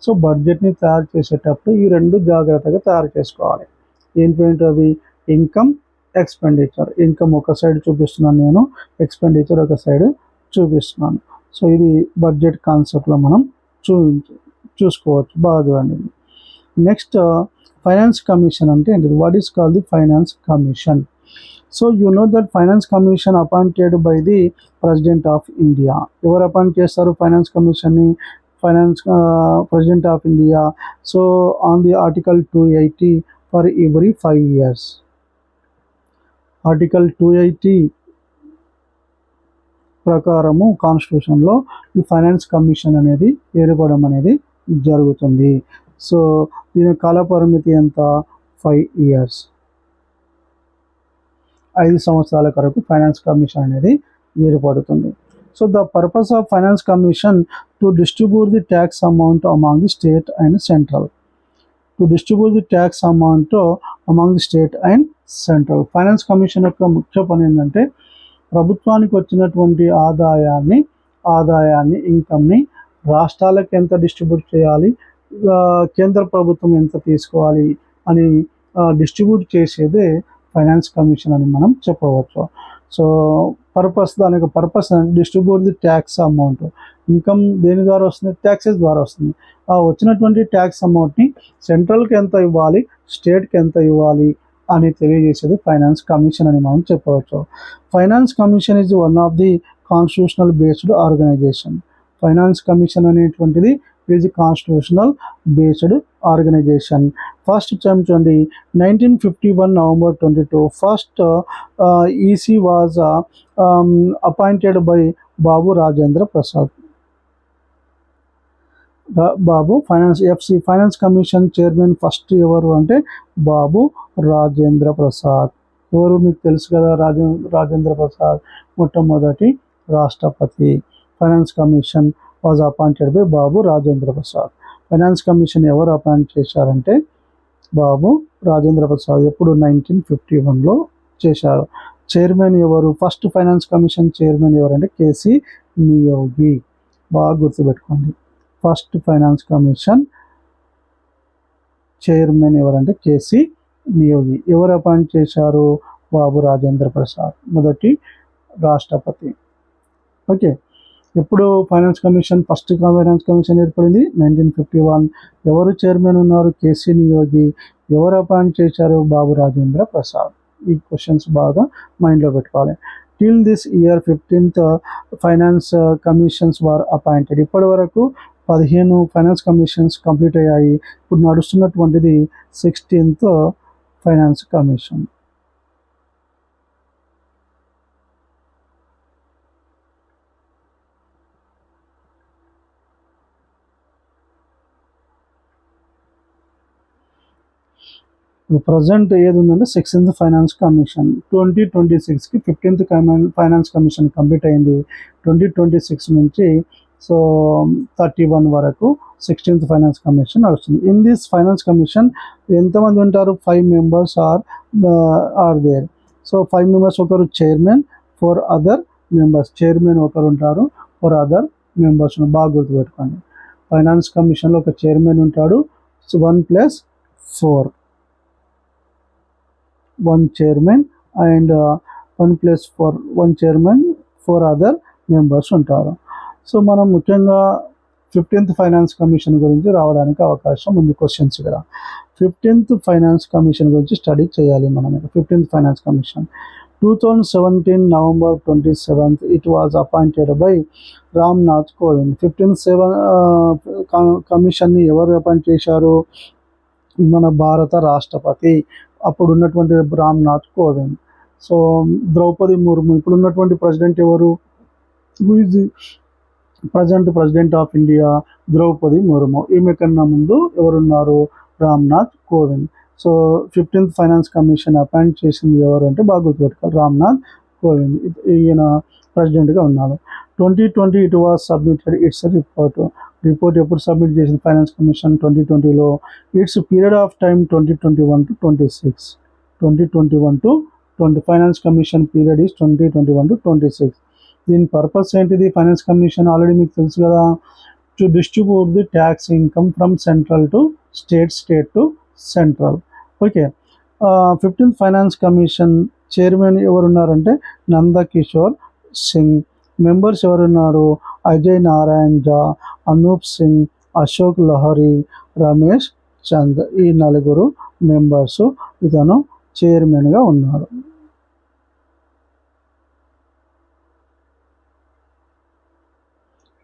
సో బడ్జెట్ని తయారు చేసేటప్పుడు ఈ రెండు జాగ్రత్తగా తయారు చేసుకోవాలి. ఏంటంటే అవి ఇన్కమ్, ఎక్స్పెండిచర్. ఇన్కమ్ ఒక సైడ్ చూపిస్తున్నాను నేను, ఎక్స్పెండిచర్ ఒక సైడ్ చూపిస్తున్నాను. సో ఇది బడ్జెట్ కాన్సెప్ట్లో మనం చూసుకోవచ్చు. బాగా చూడండి. నెక్స్ట్ ఫైనాన్స్ కమిషన్ అంటే ఏంటిది? What is called the finance commission? So you know that finance commission appointed by the president of India. ఎవరు అపాయింట్ చేస్తారు ఫైనాన్స్ కమిషన్ని? President of India. So on the article 280 for every 5 years. Article 280 ప్రకారము కాన్స్టిట్యూషన్లో ఈ ఫైనాన్స్ కమిషన్ అనేది ఏర్పడడం అనేది జరుగుతుంది. సో దీని కాల పరిమితి ఎంత? 5 years. 5 సంవత్సరాల కొరకు ఫైనాన్స్ కమిషన్ అనేది ఏర్పడుతుంది. So the purpose of finance commission to distribute the tax amount among the state and central. To distribute the tax amount among the state and central. Finance commission యొక్క ముఖ్య పని ఏంటంటే ప్రభుత్వానికి వచ్చినటువంటి ఆదాయాన్ని ఇన్కమ్ని రాష్ట్రాలకు ఎంత డిస్ట్రిబ్యూట్ చేయాలి, కేంద్ర ప్రభుత్వం ఎంత తీసుకోవాలి అని డిస్ట్రిబ్యూట్ చేసేదే ఫైనాన్స్ కమిషన్ అని మనం చెప్పవచ్చు. సో దాని యొక్క purpose distribute the tax amount. Income దేని ద్వారా వస్తుంది? ట్యాక్సెస్ ద్వారా వస్తుంది. ఆ వచ్చినటువంటి ట్యాక్స్ అమౌంట్ని సెంట్రల్కి ఎంత ఇవ్వాలి, స్టేట్కి ఎంత ఇవ్వాలి అని తెలియజేసేది ఫైనాన్స్ కమిషన్ అని మనం చెప్పవచ్చు. Finance commission is one of the constitutional based organisation. Finance commission అనేటువంటిది is constitutional based organisation. First time చూడండి 1951 November 22 first EC was appointed by Babu Rajendra Prasad. Babu finance commission chairman first ఎవరు అంటే బాబు రాజేంద్ర ప్రసాద్. ఎవరు మీకు తెలుసు కదా, రాజేంద్ర ప్రసాద్ మొట్టమొదటి రాష్ట్రపతి. Finance commission was appointed by Babu Rajendra Prasad. Finance commission ఎవరు అపాయింట్ చేశారంటే బాబు రాజేంద్ర ప్రసాద్. ఎప్పుడు? 1951లో చేశారు. చైర్మన్ ఎవరు? ఫస్ట్ ఫైనాన్స్ కమిషన్ చైర్మన్ ఎవరంటే కేసీ నియోగి. బాగా గుర్తుపెట్టుకోండి. ఫస్ట్ ఫైనాన్స్ కమిషన్ చైర్మన్ ఎవరంటే కేసీ నియోగి. ఎవరు అపాయింట్ చేశారు? బాబు రాజేంద్ర ప్రసాద్, మొదటి రాష్ట్రపతి. ఓకే. ఎప్పుడు finance commission first finance commission ఏర్పడింది? 1951. ఎవరు చైర్మన్ ఉన్నారు? కేసీ నియోగి. ఎవరు అపాయింట్ చేశారు? బాబు రాజేంద్ర ప్రసాద్. ఈ క్వశ్చన్స్ బాగా మైండ్లో పెట్టుకోవాలి. Till this year 15th finance commissions were appointed. ఇప్పటి వరకు 15 ఫైనాన్స్ కమిషన్స్ కంప్లీట్ అయ్యాయి. ఇప్పుడు నడుస్తున్నటువంటిది 16th ఫైనాన్స్ కమిషన్. ప్రజెంట్ ఏది ఉందంటే 16th ఫైనాన్స్ కమిషన్. 2026కి 15th ఫైనాన్స్ కమిషన్ కంప్లీట్ అయింది. 2026 నుంచి 31 వరకు 16th ఫైనాన్స్ కమిషన్ నడుస్తుంది. ఇన్ దిస్ ఫైనాన్స్ కమిషన్ ఎంతమంది ఉంటారు? 5 members are there. So 5 members, ఒకరు చైర్మన్, 4 other members. చైర్మన్ ఒకరు ఉంటారు, 4 other members. బాగా గుర్తుపెట్టుకోండి. ఫైనాన్స్ కమిషన్లో ఒక చైర్మన్ ఉంటాడు, 1+4. 1 chairman and 1+4, 1 chairman, 4 other members ఉంటారు. సో మనం ముఖ్యంగా 15th ఫైనాన్స్ కమిషన్ గురించి రావడానికి అవకాశం ఉంది క్వశ్చన్స్ ఇక్కడ. 15th ఫైనాన్స్ కమిషన్ గురించి స్టడీ చేయాలి మనం. 15th finance commission 2017 November 27th it was appointed by Ramnath Kovind. 15th కమిషన్ని ఎవరు అపాయింట్ చేశారు? మన భారత రాష్ట్రపతి అప్పుడు ఉన్నటువంటి రామ్నాథ్ కోవింద్. సో ద్రౌపది ముర్ము ఇప్పుడు ఉన్నటువంటి ప్రెసిడెంట్ ఎవరు? President of India Draupadi Murmu. ఈమె కన్నా ముందు ఎవరున్నారు? Ramnath Kovind. So 15th finance commission appoint చేసింది ఎవరు అంటే బాగా గుర్తుపెట్టుకోవాలి, రామ్నాథ్ కోవింద్. ఈయన ప్రెసిడెంట్గా ఉన్నాడు. 2020 it was submitted its report ఎప్పుడు సబ్మిట్ చేసింది ఫైనాన్స్ కమిషన్? 2020లో. Its period of time 2021 to 26. 2021 to finance commission period is 2021 to 26. దీని పర్పస్ ఏంటిది? ఫైనాన్స్ కమిషన్ ఆల్రెడీ మీకు తెలుసు కదా, to distribute the tax income from central to state, state to central. Okay, 15th finance commission chairman ఎవరున్నారంటే నందకిషోర్ సింగ్. మెంబర్స్ ఎవరున్నారు? అజయ్ నారాయణ్ జా, అనూప్ సింగ్, అశోక్ లహరి, రమేష్ చంద్. ఈ నలుగురు మెంబర్స్ ఇతను చైర్మన్గా ఉన్నారు.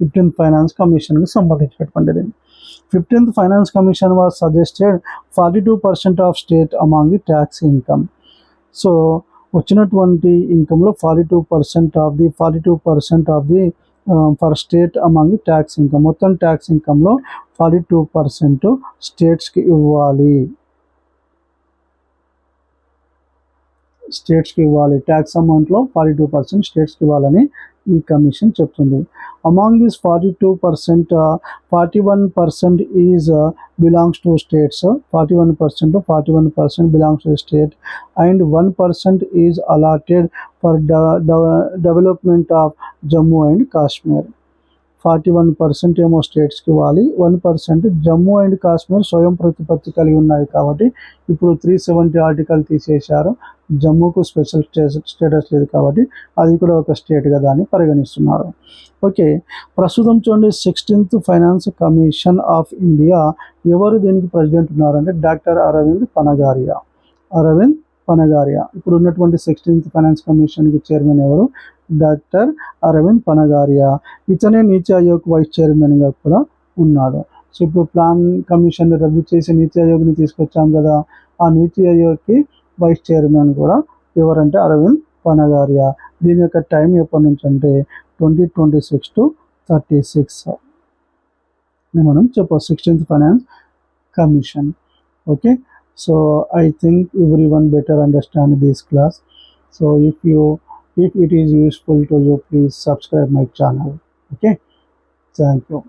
ఫిఫ్టీన్త్ ఫైనాన్స్ కమిషన్కి సంబంధించినటువంటిది. 15th finance commission was suggested 42% of state among the tax income. So వచ్చినటువంటి ఇన్కంలో 42% of the for state among the tax income. మొత్తం ట్యాక్స్ ఇన్కంలో 42% స్టేట్స్కి ఇవ్వాలి. ట్యాక్స్ అమౌంట్లో 42% స్టేట్స్కి ఇవ్వాలని ఈ కమిషన్ చెప్తుంది. Among this 42%, 41% is belongs to states. 41% belongs to state and 1% is allotted for development of Jammu and Kashmir. 41% ఏమో స్టేట్స్కి ఇవ్వాలి, 1% జమ్మూ అండ్ కాశ్మీర్ స్వయం ప్రతిపత్తి కలిగి ఉన్నాయి కాబట్టి ఇప్పుడు 370 ఆర్టికల్ తీసేశారు. జమ్మూకు స్పెషల్ స్టేటస్ లేదు కాబట్టి అది కూడా ఒక స్టేట్గా దాన్ని పరిగణిస్తున్నారు. ఓకే, ప్రస్తుతం చూడండి 16th finance commission of India ఎవరు దీనికి ప్రెసిడెంట్ ఉన్నారంటే డాక్టర్ అరవింద్ పనగారియా. ఇప్పుడు ఉన్నటువంటి 16th ఫైనాన్స్ కమిషన్కి చైర్మన్ ఎవరు? డాక్టర్ అరవింద్ పనగారియా. ఇతనే నీతి ఆయోగ్ వైస్ చైర్మన్గా కూడా ఉన్నాడు. సో ఇప్పుడు ప్లాన్ కమిషన్ రద్దు చేసి నీతి ఆయోగ్ని తీసుకొచ్చాం కదా, ఆ నీతి ఆయోగ్కి వైస్ చైర్మన్ కూడా ఎవరంటే అరవింద్ పనగారియా. దీని యొక్క టైం ఎప్పటి నుంచి అంటే 2026 to 36 మనం చెప్పాలి 16th finance commission. Okay, so I think everyone better understand this class. So if it is useful to you, please subscribe my channel. Okay, thank you.